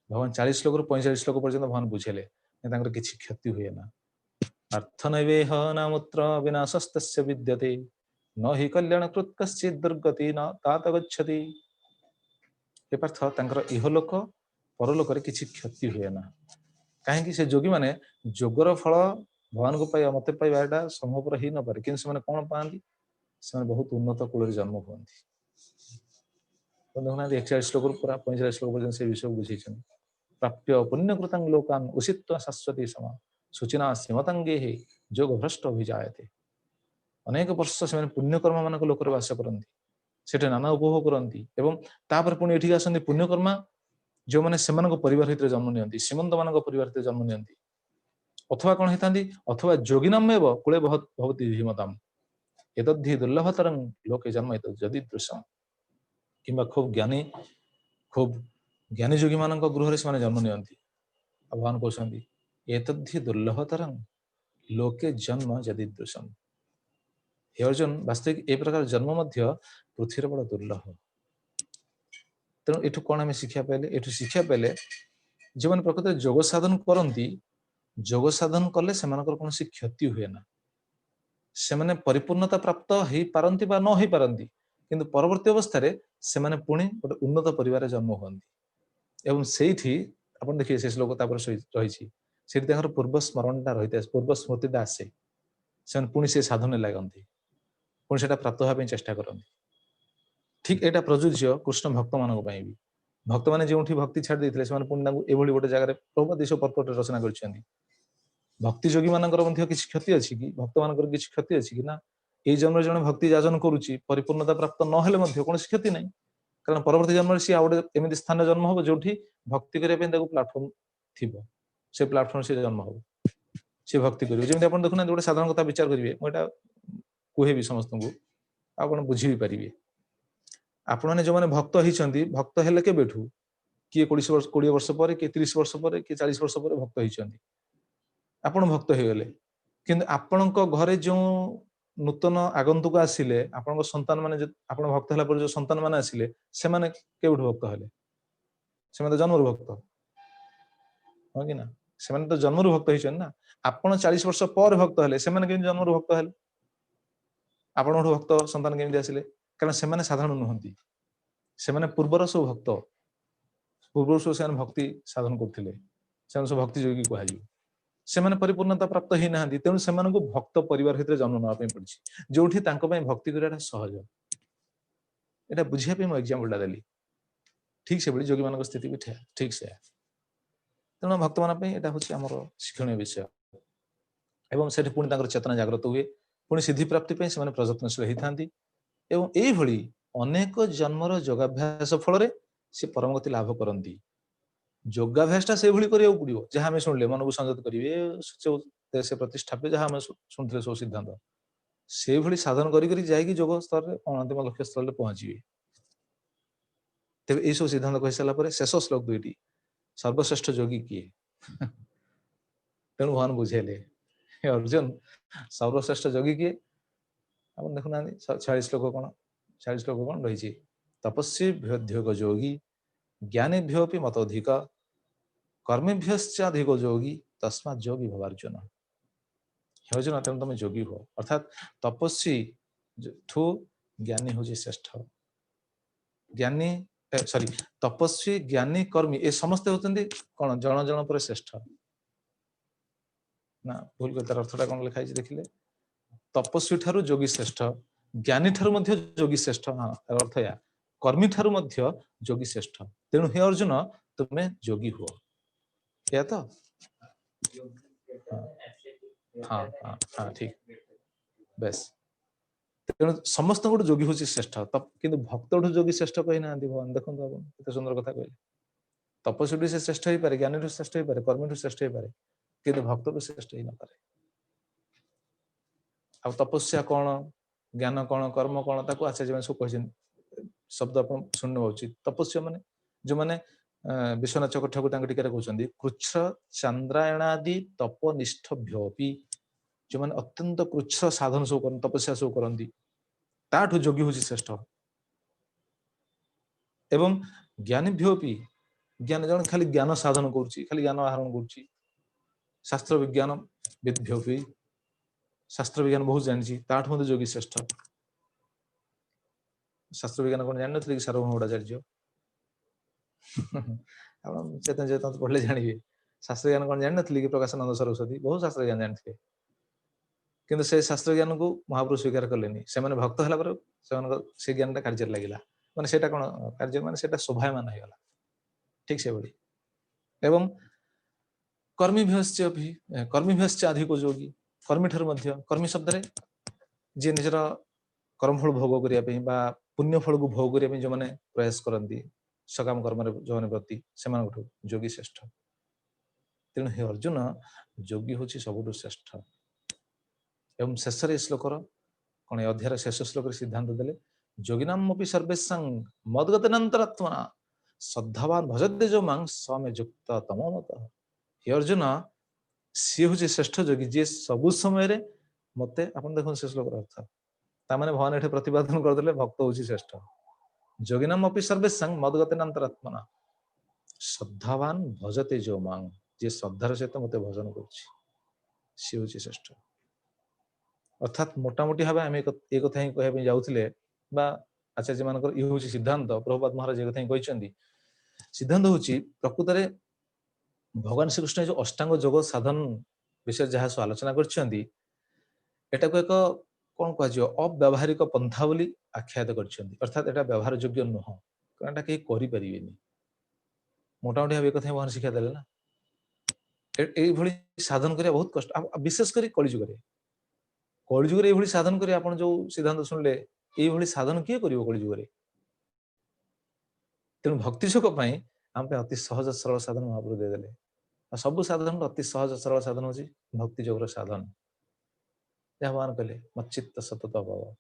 ଭଗବାନ 40 ଶ୍ଲୋକରୁ 45 ଶ୍ଲୋକ ପର୍ଯ୍ୟନ୍ତ ଭଗବାନ ବୁଝେଇଲେ ତାଙ୍କର କିଛି କ୍ଷତି ହୁଏ ନା। ଅର୍ଥ ନୈବେହ ନାମୂତ୍ର ବିନାଶସ୍ତସ୍ୟ ବିଦ୍ୟତେ ନ ହି କଲ୍ୟାଣ କୃତ୍ କଶ୍ଚିତ୍ ଦୁର୍ଗତି ନ ତାତ ଗଚ୍ଛତି। ଏ ପାର୍ଥ ତାଙ୍କର ଇହଲୋକ ପରଲୋକରେ କିଛି କ୍ଷତି ହୁଏ ନା। କାହିଁକି? ସେ ଯୋଗୀମାନେ ଯୋଗର ଫଳ ଭଗବାନଙ୍କୁ ପାଇବା ମତେ ପାଇବା ଏଟା ସମ୍ଭବପର ହେଇନପାରେ, କିନ୍ତୁ ସେମାନେ କ'ଣ ପାଆନ୍ତି? ସେମାନେ ବହୁତ ଉନ୍ନତ କୂଳରେ ଜନ୍ମ ହୁଅନ୍ତି। ଦେଖୁନାହାନ୍ତି 41 ଶ୍ଲୋକରୁ ପୁରା 45 ଶ୍ଲୋକ ପର୍ଯ୍ୟନ୍ତ ସେ ବିଷୟ ବୁଝେଇଛନ୍ତି। ପ୍ରାପ୍ୟ ପୁଣ୍ୟକୃତାଂ ଲୋକାନ୍ ଉଷିତ୍ୱ ଶାଶ୍ୱତୀ ସମା ସୂଚିନା ଶ୍ରୀମତାଙ୍ଗେ ହେ ଯୋଗ ଭ୍ରଷ୍ଟ ଅଭିଜାୟତେ। ଅନେକ ବର୍ଷ ସେମାନେ ପୁଣ୍ୟକର୍ମ ମାନଙ୍କ ଲୋକରେ ବାସ କରନ୍ତି, ସେଠି ନାନା ଉପଭୋଗ କରନ୍ତି ଏବଂ ତାପରେ ପୁଣି ଏଠିକି ଆସନ୍ତି ପୁଣ୍ୟକର୍ମା ଯେଉଁମାନେ ସେମାନଙ୍କ ପରିବାର ଭିତରେ ଜନ୍ମ ନିଅନ୍ତି, ସୀମନ୍ତ ମାନଙ୍କ ପରିବାର ଭିତରେ ଜନ୍ମ ନିଅନ୍ତି, ଅଥବା କ'ଣ ହେଇଥାନ୍ତି ଅଥବା ଯୋଗିନାମେବ କୁଳେ ଭବତି ଧୀମତାମ୍ ଏତଦ୍ଧି ଦୁର୍ଲଭତରଂ ଲୋକେ ଜନ୍ମ ଯଦି ଦୃଶ୍ୟମ୍। କିମ୍ବା ଖୁବ୍ ଜ୍ଞାନୀ ଯୋଗୀ ମାନଙ୍କ ଗୃହରେ ସେମାନେ ଜନ୍ମ ନିଅନ୍ତି। ଆଉ ଭଗବାନ କହୁଛନ୍ତି ଏତଦ୍ଧି ଦୁର୍ଲଭତରଂ ଲୋକେ ଜନ୍ମ ଯଦି ଦୃଶ୍ୟମ୍। ହେ ଅର୍ଜୁନ, ବାସ୍ତବିକ ଏ ପ୍ରକାର ଜନ୍ମ ମଧ୍ୟ ପୃଥ୍ୱୀର ବଡ଼ ଦୁର୍ଲଭ। ତେଣୁ ଏଠୁ କ'ଣ ଆମେ ଶିକ୍ଷା ପାଇଲେ? ଏଠୁ ଶିକ୍ଷା ପାଇଲେ ଯେଉଁମାନେ ପ୍ରକୃତରେ ଯୋଗ ସାଧନ କରନ୍ତି, ଯୋଗ ସାଧନ କଲେ ସେମାନଙ୍କର କୌଣସି କ୍ଷତି ହୁଏ ନା। ସେମାନେ ପରିପୂର୍ଣ୍ଣତା ପ୍ରାପ୍ତ ହେଇପାରନ୍ତି ବା ନ ହେଇପାରନ୍ତି, କିନ୍ତୁ ପରବର୍ତ୍ତୀ ଅବସ୍ଥାରେ ସେମାନେ ପୁଣି ଗୋଟେ ଉନ୍ନତ ପରିବାରରେ ଜନ୍ମ ହୁଅନ୍ତି। ଏବଂ ସେଇଠି ଆପଣ ଦେଖିବେ ସେ ଶ୍ଲୋକ ତାପରେ ରହିଛି, ସେଠି ତାଙ୍କର ପୂର୍ବ ସ୍ମରଣଟା ରହିଥାଏ, ପୂର୍ବ ସ୍ମୃତିଟା ଆସେ, ସେମାନେ ପୁଣି ସେ ସାଧନରେ ଲାଗନ୍ତି, ପୁଣି ସେଟା ପ୍ରାପ୍ତ ହେବା ପାଇଁ ଚେଷ୍ଟା କରନ୍ତି। ଠିକ୍ ଏଇଟା ପ୍ରଯୁଜ୍ୟ କୃଷ୍ଣ ଭକ୍ତମାନଙ୍କ ପାଇଁ ବି। ଭକ୍ତମାନେ ଯେଉଁଠି ଭକ୍ତି ଛାଡ଼ି ଦେଇଥିଲେ ସେମାନେ ପୁଣି ତାଙ୍କୁ ଏଭଳି ଗୋଟେ ଜାଗାରେ ପ୍ରଭୁପାଦ ଏସବୁ ପର୍ପରେ ରଚନା କରିଛନ୍ତି। ଭକ୍ତି ଯୋଗୀ ମାନଙ୍କର ମଧ୍ୟ କିଛି କ୍ଷତି ଅଛି କି? ଭକ୍ତମାନଙ୍କର କିଛି କ୍ଷତି ଅଛି କି? ନା, ଏଇ ଜନ୍ମରେ ଜଣେ ଭକ୍ତି ଯାଜନ କରୁଛି, ପରିପୂର୍ଣ୍ଣତା ପ୍ରାପ୍ତ ନହେଲେ ମଧ୍ୟ କୌଣସି କ୍ଷତି ନାହିଁ। କାରଣ ପରବର୍ତ୍ତୀ ଜନ୍ମରେ ସିଏ ଆଉ ଗୋଟେ ଏମିତି ସ୍ଥାନରେ ଜନ୍ମ ହବ ଯୋଉଠି ଭକ୍ତି କରିବା ପାଇଁ ତାକୁ ପ୍ଲାଟଫର୍ମ ଥିବ, ସେ ପ୍ଲାଟଫର୍ମ ସେ ଜନ୍ମ ହବ, ସେ ଭକ୍ତି କରିବ। ଯେମିତି ଆପଣ ଦେଖୁନାହାନ୍ତି ଗୋଟେ ସାଧାରଣ କଥା ବିଚାର କରିବେ, ମୁଁ ଏଇଟା କୁହେବି ସମସ୍ତଙ୍କୁ, ଆପଣ ବୁଝି ବି ପାରିବେ। ଆପଣମାନେ ଯେଉଁମାନେ ଭକ୍ତ ହେଇଛନ୍ତି, ଭକ୍ତ ହେଲେ କେବେଠୁ? କିଏ 20 ବର୍ଷ ପରେ, କିଏ 30 ବର୍ଷ ପରେ, କିଏ 40 ବର୍ଷ ପରେ ଭକ୍ତ ହେଇଛନ୍ତି। ଆପଣ ଭକ୍ତ ହେଇଗଲେ, କିନ୍ତୁ ଆପଣଙ୍କ ଘରେ ଯେଉଁ ନୂତନ ଆଗନ୍ତୁକ ଆସିଲେ, ଆପଣଙ୍କ ସନ୍ତାନ ମାନେ, ଆପଣ ଭକ୍ତ ହେଲା ପରେ ଯେଉଁ ସନ୍ତାନ ମାନେ ଆସିଲେ, ସେମାନେ କେବେଠୁ ଭକ୍ତ ହେଲେ? ସେମାନେ ତ ଜନ୍ମରୁ ଭକ୍ତ, ହଁ କି ନା? ସେମାନେ ତ ଜନ୍ମରୁ ଭକ୍ତ ହେଇଛନ୍ତି ନା। ଆପଣ 40 ବର୍ଷ ପରେ ଭକ୍ତ ହେଲେ, ସେମାନେ କେମିତି ଜନ୍ମରୁ ଭକ୍ତ ହେଲେ? ଆପଣଙ୍କଠୁ ଭକ୍ତ ସନ୍ତାନ କେମିତି ଆସିଲେ? କାରଣ ସେମାନେ ସାଧାରଣ ନୁହନ୍ତି, ସେମାନେ ପୂର୍ବର ସବୁ ଭକ୍ତ, ପୂର୍ବରୁ ସବୁ ସେମାନେ ଭକ୍ତି ସାଧନ କରୁଥିଲେ, ସେମାନେ ସବୁ ଭକ୍ତି ଯୋଗୀ କୁହାଯିବ। ସେମାନେ ପରିପୂର୍ଣ୍ଣତା ପ୍ରାପ୍ତ ହେଇନାହାନ୍ତି, ତେଣୁ ସେମାନଙ୍କୁ ଭକ୍ତ ପରିବାର ଭିତରେ ଜନ୍ମ ନେବା ପାଇଁ ପଡିଛି, ଯୋଉଠି ତାଙ୍କ ପାଇଁ ଭକ୍ତି କରିବାଟା ସହଜ। ଏଇଟା ବୁଝିବା ପାଇଁ ମୁଁ ଏକ୍ସାମ୍ପଲଟା ଦେଲି। ଠିକ୍ ସେଭଳି ଯୋଗୀମାନଙ୍କ ସ୍ଥିତି ବି ଠିକ୍ ସେୟା। ତେଣୁ ଭକ୍ତମାନଙ୍କ ପାଇଁ ଏଇଟା ହେଉଛି ଆମର ଶିକ୍ଷଣୀୟ ବିଷୟ। ଏବଂ ସେଠି ପୁଣି ତାଙ୍କର ଚେତନା ଜାଗ୍ରତ ହୁଏ, ପୁଣି ସିଦ୍ଧି ପ୍ରାପ୍ତି ପାଇଁ ସେମାନେ ପ୍ରଯତ୍ନଶୀଳ ହେଇଥାନ୍ତି। ଏବଂ ଏଇଭଳି ଅନେକ ଜନ୍ମର ଯୋଗାଭ୍ୟାସ ଫଳରେ ସେ ପରମଗତି ଲାଭ କରନ୍ତି। ଯୋଗାଭ୍ୟାସଟା ସେଇଭଳି କରିବାକୁ ପଡିବ, ଯାହା ଆମେ ଶୁଣିଲେ ମନକୁ ସଂଯତ କରିବେ, ସେ ପ୍ରତିଷ୍ଠାପ୍ୟ, ଯାହା ଆମେ ଶୁଣିଥିଲେ ସବୁ ସିଦ୍ଧାନ୍ତ, ସେଇଭଳି ସାଧନ କରି ଯାଇକି ଯୋଗ ସ୍ତରରେ ଅନ୍ତିମ ଲକ୍ଷ୍ୟ ସ୍ଥଳରେ ପହଞ୍ଚିବେ। ତେବେ ଏଇସବୁ ସିଦ୍ଧାନ୍ତ କହିସାରିଲା ପରେ ଶେଷ ଶ୍ଲୋକ 2ଟି, ସର୍ବଶ୍ରେଷ୍ଠ ଯୋଗୀ କିଏ? ତେଣୁ ଭଗବାନ ବୁଝେଇଲେ, ହେ ଅର୍ଜୁନ, ସର୍ବଶ୍ରେଷ୍ଠ ଯୋଗୀ କିଏ? ଆପଣ ଦେଖୁନାହାନ୍ତି 46 ଶ୍ଲୋକ କ'ଣ, 40 ଶ୍ଲୋକ କ'ଣ ରହିଛି? ତପସ୍ୱୀଭ୍ୟୋଦ୍ୟୋଗ ଯୋଗୀ ଜ୍ଞାନେଭ୍ୟୋପି ମତୋଧିକ କର୍ମେଭ୍ୟଶ୍ଚାଧିକ ଯୋଗୀ ତସ୍ମାତ୍ ଯୋଗୀ ଭବାର୍ଜୁନ। ହେ ଅର୍ଜୁନ, ତେଣୁ ତମେ ଯୋଗୀ ହୁଅ, ଅର୍ଥାତ୍ ତପସ୍ୱୀ ଠୁ ଜ୍ଞାନୀ ହେଉଛି ଶ୍ରେଷ୍ଠ। ତପସ୍ୱୀ, ଜ୍ଞାନୀ, କର୍ମୀ ଏ ସମସ୍ତେ ହଉଛନ୍ତି କ'ଣ ଜଣ ଜଣ ପରେ ଶ୍ରେଷ୍ଠ ନା? ଭୁଲ କରି ତାର ଅର୍ଥଟା କ'ଣ ଲେଖା ହେଇଛି ଦେଖିଲେ? ତପସ୍ୱୀ ଠାରୁ ଯୋଗୀ ଶ୍ରେଷ୍ଠ, ଜ୍ଞାନୀ ଠାରୁ ମଧ୍ୟ ଯୋଗୀ ଶ୍ରେଷ୍ଠ, ହଁ ତାର ଅର୍ଥ ଏହା, କର୍ମୀ ଠାରୁ ମଧ୍ୟ ଯୋଗୀ ଶ୍ରେଷ୍ଠ। ତେଣୁ ହେ ଅର୍ଜୁନ, ତୁମେ ଯୋଗୀ ହୁଅ। ଏହା ତ? ହଁ ହଁ ହଁ, ଠିକ, ବେଶ। ତେଣୁ ସମସ୍ତଙ୍କଠୁ ଯୋଗୀ ହେଉଛି ଶ୍ରେଷ୍ଠ, କିନ୍ତୁ ଭକ୍ତଠୁ ଯୋଗୀ ଶ୍ରେଷ୍ଠ କହିନାହାନ୍ତି ଭଗବାନ। ଦେଖନ୍ତୁ ଆପଣ କେତେ ସୁନ୍ଦର କଥା କହିଲେ। ତପସ୍ୱୀଠୁ ସେ ଶ୍ରେଷ୍ଠ ହେଇପାରେ, ଜ୍ଞାନୀଠୁ ଶ୍ରେଷ୍ଠ ହେଇପାରେ, କର୍ମୀଠୁ ଶ୍ରେଷ୍ଠ ହେଇପାରେ, किंतु भक्त भी श्रेष्ठ ही न पारे। आ तपस्या कौन, ज्ञान कौन, कर्म कौन, ताको आचार्य मैंने सब कहते शब्द आप शुणने उचित। तपस्या माने जो माने विश्वनाथ चक्र ठाकुर टीका कहते कृच्छ चंद्रायणादि तपनिष्ठभ्योपि, जो माने अत्यंत कृच्छ साधन सब कर तपस्या सब करती ताठू योगी हूँ श्रेष्ठ। एवं ज्ञानीभ्योपि, ज्ञान जन खाली ज्ञान साधन करुच्ची, खाली ज्ञान आहरण करुच्ची, शास्त्र विज्ञान विद्योपि, शास्त्र विज्ञान बहुत जानी ताठू मत योगी श्रेष्ठ। शास्त्र विज्ञान कौन जान नी कि सार्वभौम भट्टाचार्य चेतन चेतन पढ़ले जानिए। शास्त्र ज्ञान कौन जान नी कि प्रकाशानंद सरस्वती बहुत शास्त्र ज्ञान जानते, किंतु से शास्त्र ज्ञान को महाप्रभु स्वीकार कलेनी। से भक्त है से ज्ञान कार्य लगिला, माने सेटा कौन कार्य माने सेटा शोभायमान हो गला ठीक से बड़ी। एवं कर्मीभ्यश्च अधिक योगी, कर्मी ठार मध्य, कर्मी शब्द रे जे निजर कर्मफल भोग करने पुण्य फल को भोग करने जो मैंने प्रयास करती सकाम कर्म जो मैंने प्रति से योगी श्रेष्ठ। तेणु हे अर्जुन योगी हूँ सबुठ श्रेष्ठ। एवं शेष श्लोकर कौन अध्याय शेष श्लोक सिद्धांत देले योगिनामपि सर्वेषां मद्गतेनान्तरात्मना श्रद्धावान भजते जो मां समे युक्त तमो मत। हे अर्जुन सी हूँ श्रेष्ठ योगी जी सबु समय मते अपन देखो से श्लोक अर्थ तामाने भगवान एठे प्रतिपादन करदेले भक्त हूँ श्रेष्ठ। योगिनामपि सर्वेषां मद्गतेनान्तरात्मना श्रद्धावान भजते जो मां, जे श्रद्धार सहित मते भजन करुछि सी हूँ श्रेष्ठ। अर्थात मोटामोटी भाव आम एक कथा ही कहवाई जाऊे आचार्य मान ये हूँ सिद्धांत। प्रभुपाद महाराज एक कथा ही कहते सिद्धांत हूँ प्रकृत में भगवान श्रीकृष्ण जो अष्टांग योग साधन विषय जहाँ सब आलोचना करछंती एटा को एक कौन कह अव्यवहारिक पंथा बोली आख्यायित करछंती। अर्थात एटा व्यवहार योग्य नुह, कारण एटा कहीं करि परिबेनी। मोटामोटी भाव एक कथा भगवान शिक्षा देले ना, एभली साधन करिया बहुत कष्ट, विशेष कर कलिजुग रे। कलिजुग रे एभली साधन करी आपण जो सिद्धांत सुनले एभली साधन किए करिवो कलिजुग रे। तेणु भक्ति सुख पई हम पे अति सहज सरल साधन महाप्रभु दे देले। सब साधन अति सहज सरल साधन होची भक्ति जोगर साधन। जहाँ भगवान कहले मच्चित्त सतत भव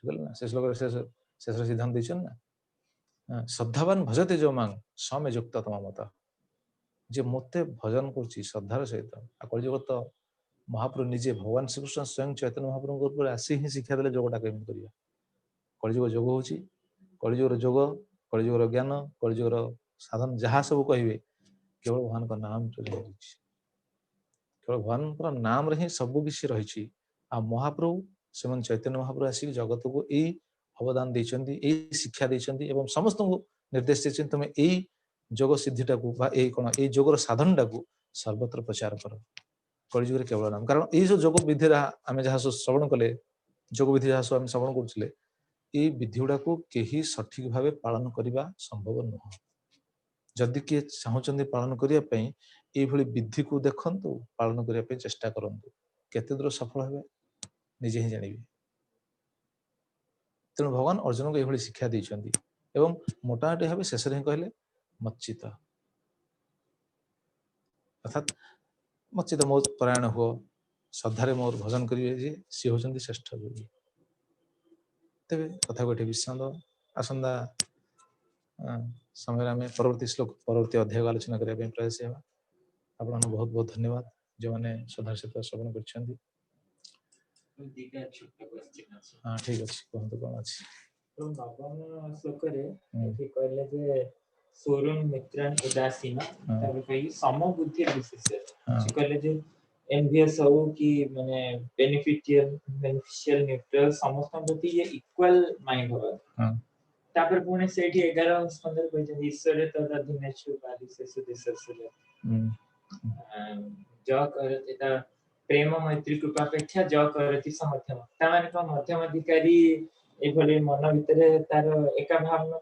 ना से श्लोक शेष सिद्धांत दैछन ना श्रद्धावान भजते जो मांग समे युक्त तम मत। जे मते भजन करछि श्रद्धार सहित कलिजुग तो महाप्रभु निजे भगवान श्रीकृष्ण स्वयं चैतन्य महाप्रभु आसी ही शिक्षा देले जोगटा केमि करिया। कलिजुग जोग होची, कलिजुगर जोग, कलिजुगर ज्ञान, कलिजुगर साधन जहाँ सब कहे केवल भगवान का नाम रही, केवल भगवान का नाम रे ही सब किसी रही। आ महाप्रभु से चैतन्य महाप्रभु आसिक जगत को यही अवदान देइछंती, यही शिक्षा देइछंती एवं समस्त को निर्देश देइछंती तुम यही जोग सिद्धिटा को कौन ये जोगर साधनटा को सर्वत्र प्रचार कर। कलिजुग केवल नाम, कारण ये जो जोग विधि आम जहाँ सब श्रवण कले जोग विधि जहाँ सब आम श्रवण करुले ये विधि गुड़ा को केही सठिक भाव पालन करने संभव नुह। जदि किए चाहते पालन करने ये विधि को देखु पालन करने चेष्टा करूँ, केते दूर सफल हे निजे ही जानिबे। तेणु भगवान अर्जुन को यह शिक्षा देइछंती एवं मोटामोटी भाव शेष ही कहले मच्चित, अर्थात मच्चित मोर परायण हुआ श्रद्धारे मोर भजन करेंगे जे सी होचंती श्रेष्ठ योगी। तेरे कथा को विश्राम आसंदा समय आम परवर्ती श्लोक परवर्ती अध्याय आलोचना करने प्रयास हेबा। आपन बहुत बहुत धन्यवाद जो मैंने श्रद्धार सहित श्रवण कर। हाँ ठीक अच्छे कहतु कौन अच्छे तो नवम श्लोक रे एठी कहले जे सोरुन मित्रान उदासीन तापर कहि समबुद्धि विशेष से कहले जे एनवियस हो कि माने बेनिफिशियल न्यूट्रल समस्त प्रति ये इक्वल माइंड होगा। हां तापर पुणे सेठी 11 15 कहते ईश्वर तदधीन छु बाली से सुदेशसले जो करते ता प्रेम मैत्री कृपा अपेक्षा जो करती समर्थन तामाने को मध्यम अधिकारी एभली मन भितरे तार एका भाव न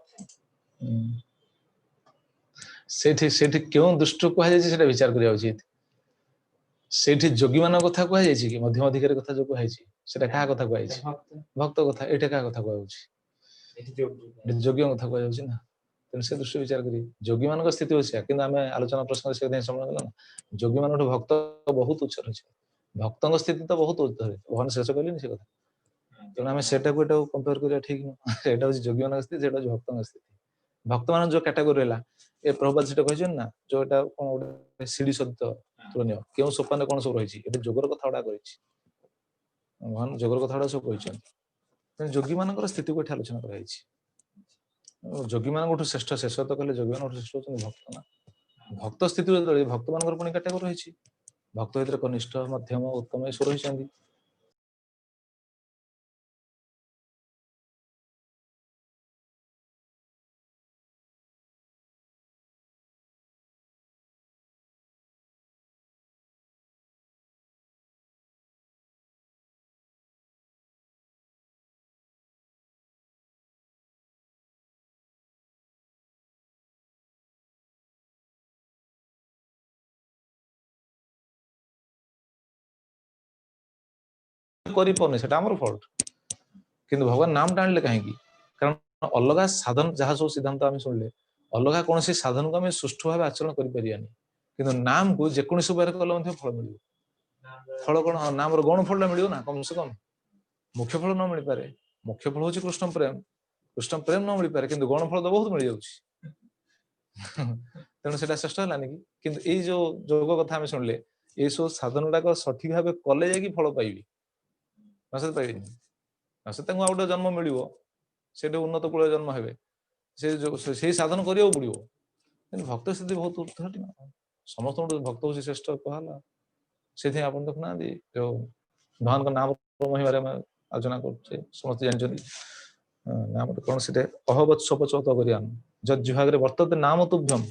सेठी क्यों दुष्ट कह जाय सेटा विचार करिया उचित। सेठी जोगी मान कथा कह जाय कि मध्यम अधिकारी कथा जो कह जाय सेटा का कथा कह जाय भक्त कथा एटा का कथा कह जाय एठी जोगी कथा कह जाय ना। तेणु से दृष्टि विचार करी योगी मान स्थिति होशिया कि आम आलोचना प्रसंग से समय गला योगी मान भक्त बहुत उच्च रही भक्त स्थिति तो बहुत उर्धरे भगवान शेष कहले से कथा तेणु आम से कंपेयर करा ठीक नुह यहाँ हूँ योगी मान स्थिति से भक्त स्थिति भक्त मान जो कैटेगोरी है ए प्रभुपाद से कहते ना जो एटा कौन गोटे सीढ़ी सहित तुलनीय क्यों सोपान कौन सब रही है जोगर कथा गुड़ा कर भगवान जोगर कथा गुड़ा सब कहते योगी मान स्थिति को आलोचना कराई योगी मान श्रेष्ठ शेष तो कहले योगी मान श्रेष्ठ होती भक्त ना भक्त स्थिति भक्त मान पुणी कैटेगोरी रही भक्त भर कनिष्ठ मध्यम उत्तम ये सब रही कर फल्ट किंतु भगवान नाम टाणिले कहीं कारण अलग साधन जहाँ सब सिद्धांत आम शुणिले अलग कौन साधन को आम सुष्ठु भाव आचरण कर नाम को जेकोसी उपाय कले फल मिल फल कौन नाम गौण फल मिल ना कम से कम मुख्य फल न मिल पारे मुख्य फल हूँ कृष्ण प्रेम न मिल पारे कि गौण फल तो बहुत मिल जाऊँ तेणु से श्रेष्ठ है कि जो जोग कथा आम शुणिले ये सब साधन गुड़ाक सठिक भाव कले जा फल पाइबी नशे पाइबे नशे गोटे जन्म मिल से उन्नत कूल जन्म हे से साधन करा पड़ो भक्त स्थिति बहुत ऊर्ध्व समस्त भक्त हूँ श्रेष्ठ कहला से आप देखुना जो भगवान का नाम महिमार आलोचना कर समस्त जानते नाम कौन से अहवत्सपचत करियान जुहाग्रे वर्तते नाम तुभ्यम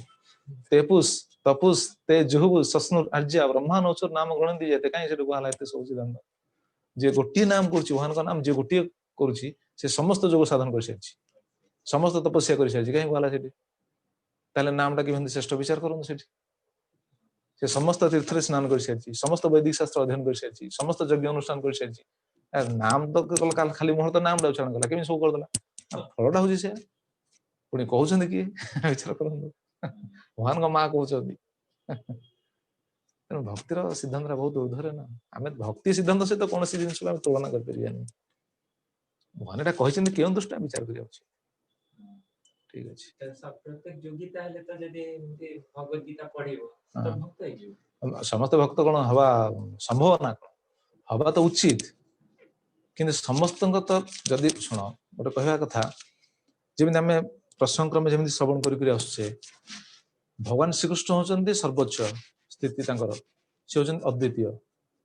तेपुष तपुष ते जुहुबु सस्नुर आर्या ब्रह्मा नौचर नाम गण दी जाते कहीं कहला सब सिद्धांत जे गोटे नाम करुच्ची भगवान का नाम जे गोटे करुच्ची से समस्त जोग साधन कर सारी समस्त तपस्या कर सारी कहीं कहला से नामटा कि श्रेष्ठ विचार करूँ से समस्त तीर्थ स्नान कर सारी समस्त वैदिक शास्त्र अध्ययन कर सारी समस्त यज्ञ अनुष्ठान कर सारी नाम तो खाली मुहूर्त नाम उच्चारण कला केमी सब करदेला फलटा हूँ से पुणी कहते किए विचार कर भगवान का माँ कहते तेणु भक्तिर सिद्धांत बहुत ऊर्धरे ना आम भक्ति सिद्धांत सहित कौन जिन तुलना कर भगवान एटा कहते क्यों दृष्टि विचार कर ठीक अच्छे प्रत्येक योगी तो जदि भगवत गीता पढ़िबो तो भक्त है समस्त भक्त कौन हवा संभव ना कौन हवा तो उचित किंतु समस्त तो जदि शुण गोटे कहवा कथा जमी आम प्रसंग क्रम जमी श्रवण कर भगवान श्रीकृष्ण होती सर्वोच्च स्थिति सी हूँ अद्वितीय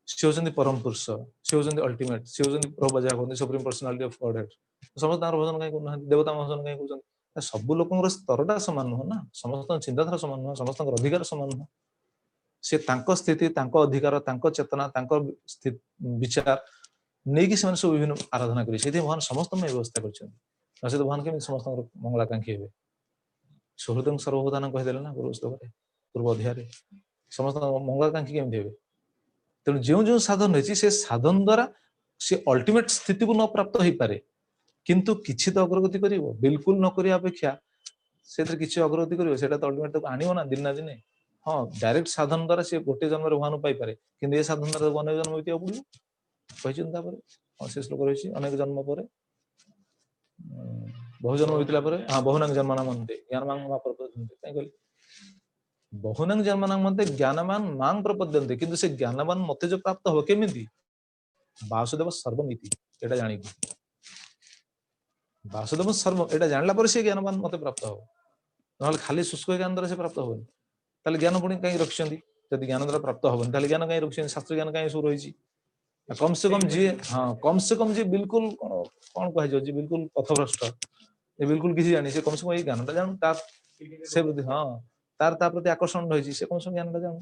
सी हूँ परम पुरुष सी हूँ अल्टीमेट सी हूँ प्रभु जहाँ कहते सुप्रीम पर्सनालिटी ऑफ गॉडहेड समस्त भजन कहीं करना देवता भजन कहीं कर सब लोक स्तरटा सामान नुह ना समस्त चिंताधारा सामान नुह समस्त अधिकार सामान नुह से स्थिति अधिकार चेतना विचार नहीं कि सब विभिन्न आराधना करें भगवान समस्त व्यवस्था कर भगवान केमी समस्त मंगलाकांक्षी हे सुहृद सर्वभूतान कहीदेले ना पूर्व श्लोक पूर्व अध्याय समस्त मंगलाकांक्षी केमी हे तेणु जो जो साधन रही से साधन द्वारा सी अल्टीमेट स्थिति को न प्राप्त हो पारे किंतु किछि तो अग्रगति करिवो बिल्कुल न करिया अपेक्षा से किछि अग्रगति करिवो सेटा तो अल्टीमेट तो आनिवो ना दिन ना दिने हाँ डायरेक्ट साधन द्वारा से गोटे जन्म भगवान पाई पारे किंतु ए साधन द्वारा अनेक जन्म बीतिया पड़ो कहते हाँ से श्लोक रही अनेक जन्म पर बहु जन्म बीतला हाँ बहुनांग जन्मना मनते ज्ञानवान मां प्रपद्यन्ते कहीं कहले बहुनांग जन्मना मनते ज्ञानवान मां प्रपद्यन्ते किंतु से ज्ञानवान मते जो प्राप्त हो केमिति वासुदेव सर्वमिति एटा जानी वासुदेव सर्व एटा जानला पर से ज्ञानवान मते प्राप्त हो ना खाली शुष्क ज्ञान द्वारा से प्राप्त होनी ताले ज्ञान पुणी कहीं रखिछन्ति यदि ज्ञान द्वारा प्राप्त होनी ताले ज्ञान कहीं रखिछन्ति शास्त्र ज्ञान कहीं सब रही कम से कम जी हाँ कम से कम जी बिल्कुल कौन कह जी बिल्कुल पथभ्रष्ट ये बिल्कुल किसी जानी से कम से कम ये ज्ञानटा जानू तार से हाँ तार ता प्रति आकर्षण रही से कम से कम ज्ञानटा जानू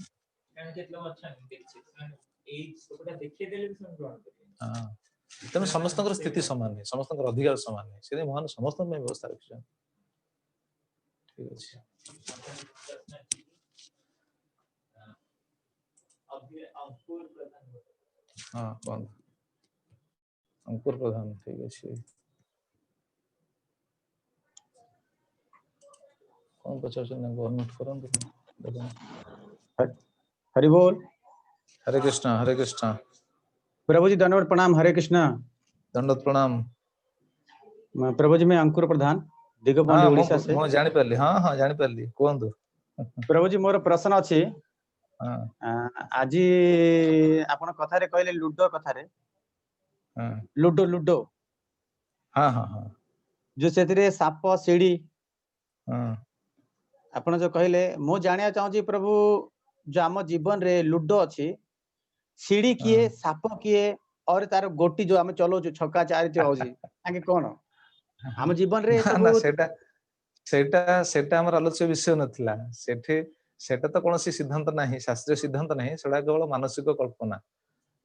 हाँ तेणु समस्त स्थिति सामान नहीं समस्त अधिकार सामान नहीं से भगवान समस्त व्यवस्था रखिछन ठीक अछि हाँ कौन अंकुर प्रधान ठीक अच्छे कौन पचासन अनम्यूट करंतु हरि बोल। हरे कृष्णा प्रभु जी दंडवत प्रणाम। हरे कृष्णा। दंडवत प्रणाम। प्रभु जी मैं अंकुर प्रधान दिगपंडी हाँ ओडिशा से। मो जानि परली हाँ जानि परली कोंदु। प्रभु जी मोर प्रश्न अछि। हाँ आज आपण कथारे कहले लूडो कथारे हाँ लूडो हाँ जो सेतिरे साप सीढ़ी हाँ आपण जो कहले मु जानिया चाहूची प्रभु जो आम जीवन रे लूडो अछि सीढ़ी किए साप किए और तार गोटी जो आम चलाउछु छक्का चारि जो होची आगे कोन आम जीवन रे ना सब ना सेटा हमर आलोच्य विषय नथिला सेटा तो कोनोसी सिद्धांत नाही शास्त्रीय सिद्धांत नाही सेटा केवल मानसिक कल्पना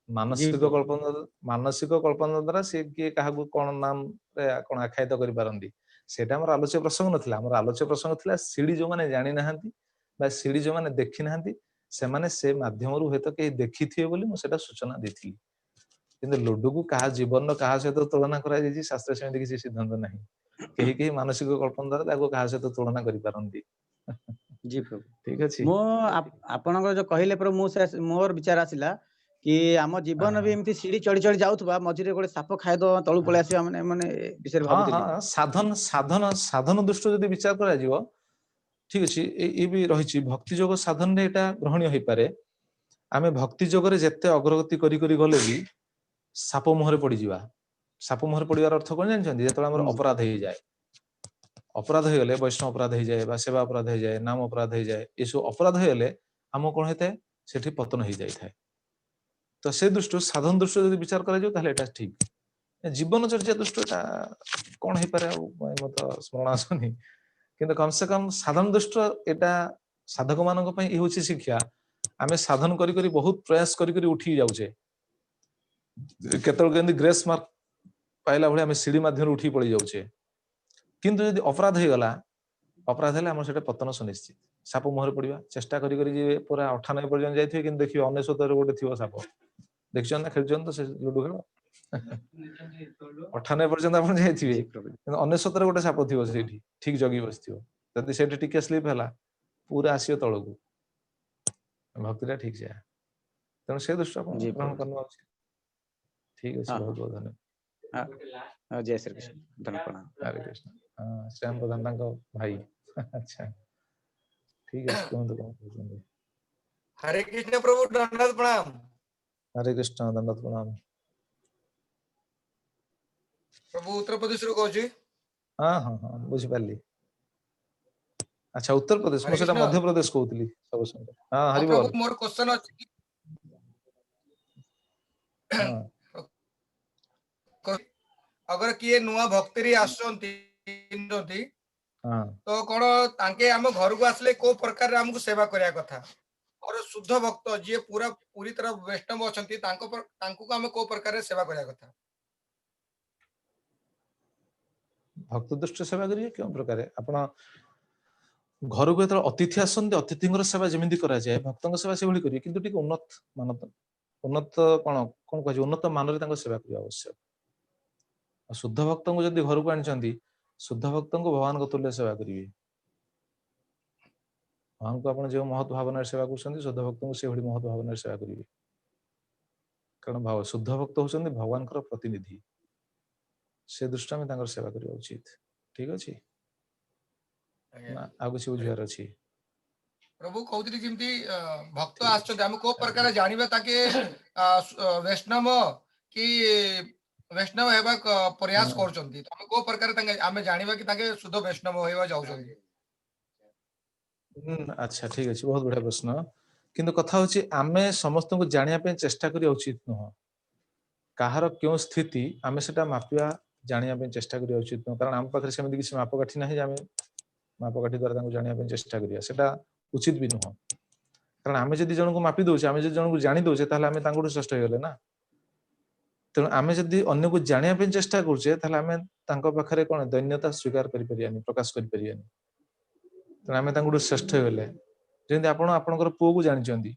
मानसिक कल्पना द्वारा से किए काहाकू कोन नाम रे कोन आख्यायित करि पारंदी सेटा हमर आलोच्य प्रसंग नथिला हमर आलोच्य प्रसंग थिला सीढ़ी जो माने जानि नाहंती बा सीढ़ी जो माने देखि नाहंती से माने से माध्यमरु हेतु के देखिथिए बोली मु सेटा सूचना देथिली किंतु लड्डू को कहा जीवन कहा सहित तुलना करा जायछि शास्त्र सेମିତି किसी सिद्धांत नाही केही केही मानसिक कल्पना द्वारा ताको कहा सहित तुलना करि पारंती जी प्रभु ठीक अछि मो आपनकर जो कहले प्रभु मो से मोर विचार आसिला कि आम जीवन भी एमती सीढ़ी चढ़ी चढ़ी जाउथबा मझिरे गोटे साप खाय दो तळु पळे आसीबा माने माने विषय भाबुतिली हाँ साधन दृष्टि जदि विचार करा जिवो ठीक अछि ए भी रहिछि भक्ति जोग साधन रे एटा ग्रहणीय होई पारे आमे भक्ति जोग रे जत्ते अग्रगति करी करी गले भी साप मोहरे पड़ी जिवा साप मोहरे पड़ियार अर्थ कोन जानछन्ती जेतबे हमर अपराध हो जाए अपराध हो गले वैष्णव अपराध हो जाए बा सेवा अपराध हो जाए नाम अपराध हो जाए एसो अपराध हो गले हम कोन हेते सेठी पतन हो जाय थाए तो से दृष्टि साधन दृष्टि जदि विचार करा जिवो ताले एटा ठीक जीवन चर्चा दृष्टि कौन हो पारे मत स्मरण आसुनी किंतु कम से कम साधन दृष्टि एटा साधक मानक पई ई होछि शिक्षा आमे साधन करी करी बहुत प्रयास करी करी उठी जाउछे केतल केंदी ग्रेस मार्क पाइला भले आमे सीढ़ी माध्यम उठी पड़ी जाउछे किंतु यदि अपराध हो गला अपराध हेले हमर सेटा पतन सुनिश्चित साप मोहर पड़िबा चेष्टा करी करी जे पूरा 98 पर्यंत जाइथिबे किंतु देखियो 99 रे गोटे थिबो साप देखछन ना खेलछन तो से लूडो खेल 98 पर्यंत आपण जाइथिबे किंतु 99 रे गोटे साप थिबो सेठी ठीक जगी बसथिबो जदि सेठी टिके स्लिप हला पूरा आसियो तळकू भक्तिटा ठीक जाय तेणु से दृष्टि आपण जी ग्रहण प्रभु करनो अछि ठीक अछि बहुत बहुत धन्यवाद जय श्री कृष्ण धन्यवाद प्रणाम। हरे कृष्ण हाँ श्याम प्रधान तांको भाई अच्छा ठीक है कौन तो हरे कृष्ण प्रभु दंडवत प्रणाम। हरे कृष्ण दंडवत प्रणाम प्रभु उत्तर प्रदेश रो कहूची हाँ बुझी पारली अच्छा उत्तर प्रदेश हरे मु सेटा कृष्ण मध्य प्रदेश कहउतली सब संग हाँ हरि प्रभु बोल मोर क्वेश्चन अछि हाँ अगर किए नुआ भक्ति आसचंती हाँ तो कोन तांके हम घर को आसले को प्रकार रे हमको सेवा करिया कथा और शुद्ध भक्त जे पूरी तरह वैष्णव अछंती तांको को हम को प्रकार रे सेवा करिया कथा भक्त दृष्टि सेवा करिए क्यों प्रकार आपण घर को एतर अतिथि आसंती अतिथिंगर सेवा जेमिति करा जाय भक्तंग सेवा से भली करिए किंतु ठीक उन्नत मानत उन्नत कोन कहै उन्नत मान रे तांको सेवा करिया आवश्यक शुद्ध भक्त को जदि घर को आनिचंती शुद्ध भक्त को भगवान को तुल्य सेवा करिवे भगवान को आपण जो महत्व भावना सेवा करछंती शुद्ध भक्त को से भली महत्व भावना सेवा करिवे कारण भाव शुद्ध भक्त होचंती भगवान कर प्रतिनिधि से दृष्टि में तांकर सेवा करिया उचित ठीक अछि ना आ कुछ बुझियार अछि प्रभु कहउतली जिमती भक्त आसचंती हम को प्रकार जानिबा ताके वैष्णव कि वैष्णव हेबा प्रयास करचंती तो हम को प्रकार तांगे हम जानिबा कि ताके शुद्ध वैष्णव होइबा जाउचंती अच्छा ठीक अछि बहुत बढ़िया प्रश्न किंतु कथा होछि आमे समस्त को जानिया पे चेष्टा करिया उचित न काहार क्यों स्थिति आमे सेटा मापिया जानिया पे चेष्टा करिया उचित न कारण हम पाखरे सेमिति किछि मापकाठी नाही आमे मापकाठी द्वारा तांको जानिया पे चेष्टा करिया सेटा उचित भी नुह कारण आमे जदि जन को मापी दोछे आमे जदि जन को जानि दोछे ताले आमे तांको श्रेष्ठ हो गेले ना तेणु आमे जदि अन्य को जानिया पे चेष्टा करछे ताले आमे तांको पाखरे कोन दैन्यता स्वीकार करि परियानी प्रकाश करि परियानी तेणु आमे तांको श्रेष्ठ हो गेले जेंति आपण आपणकर पुओ को जानिचंती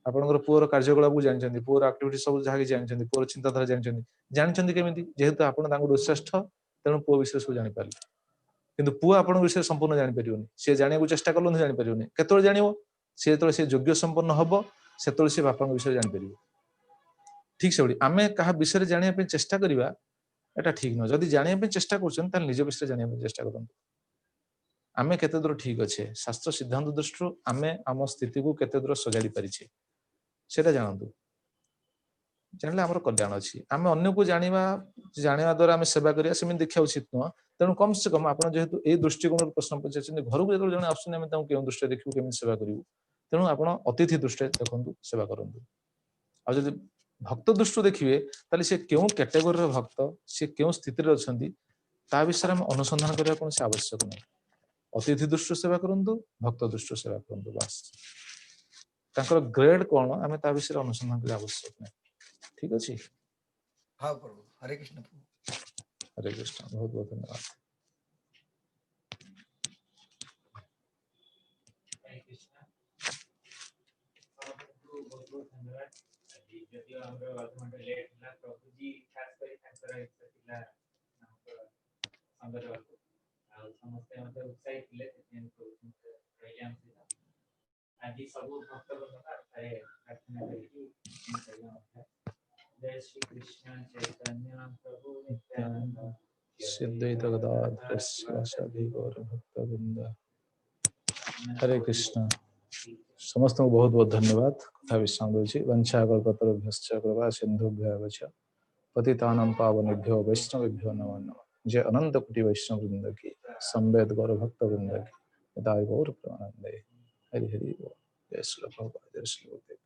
आपणकर पुओर कार्यकलाप को जानिचंती पुओर एक्टिविटी सब जहां जानिचंती पुओर चिंताधारा जानिचंती केमिति जेहेतु आपण तांको श्रेष्ठ तेणु पुओ विशेष को जानि पारले किंतु पुआ आपण विषय संपूर्ण जानि परियोनी से जानिया को चेष्टा करलो जानि परियोनी केतोल जानिवो से तो से योग्य संपन्न हबो सेतोल से बापा विषय जानि परियो ठीक से आमे कहा विषय जानिया पे चेष्टा करिवा एटा ठीक न जदि जानिया पे चेष्टा करछन त निज विषय जानिया पे चेष्टा करन आमे केते दूर ठीक अच्छे शास्त्र सिद्धांत दृष्टि आमे आम स्थिति को केते दूर सजाड़ी परिछे सेटा जानतु जानले हमर कल्याण अछि आमे अन्य को जानिबा द्वारा आमे सेवा करिया सेमि देखिया उचित न तेणु कम से कम आपण जेहेतु ए दृष्टिकोण प्रश्न पचारछन घर को जने आसुन आमे ताऊ केउ दृष्टि देखिबु केमि सेवा करिवु तेणु आपण अतिथि दृष्टि देखंतु सेवा करंतु आ जदि भक्त दृष्टि देखिए ताले से केउ कैटेगरी रो भक्त से केउ स्थिति रे अछंती ता विषय हम अनुसंधान करिया कोन से आवश्यक नै अतिथि दृष्टि सेवा करंतु भक्त दृष्टि सेवा करंतु बस तांकर ग्रेड कोन आमे ता विषय अनुसंधान करिया आवश्यक नै ठीक अछि हाँ प्रभु हरे कृष्ण प्रभु हरे कृष्ण बहुत बहुत धन्यवाद हरे कृष्ण बहुत बहुत धन्यवाद यदि हमरो आधघंटा लेट होला प्रभु जी खास करी तांकर इच्छा थिला हमको संगर वाला आ समस्त मतलब उत्साहित थिले तेन प्रभु कहले हम आज सब भक्त बंधु आए प्रार्थना करी जय श्री कृष्ण चैतन्य प्रभु नित्यानंद सिद्धित गदाधर शिवासादि गौर भक्त वृंद हरे कृष्ण समस्त को बहुत बहुत धन्यवाद कथा विश्राम दोछि वंशाकल्पतरुभ्यश्च कृपा सिन्धुभ्यः च पतितानां पावनेभ्यो वैष्णवेभ्यो नमो नमः जय अनंत कोटि वैष्णव वृंद की संवेद गौर भक्त वृंद की दाई गौर प्रेमानंदे हरि हरि बोल जय श्री प्रभुपाद जय श्री गुरुदेव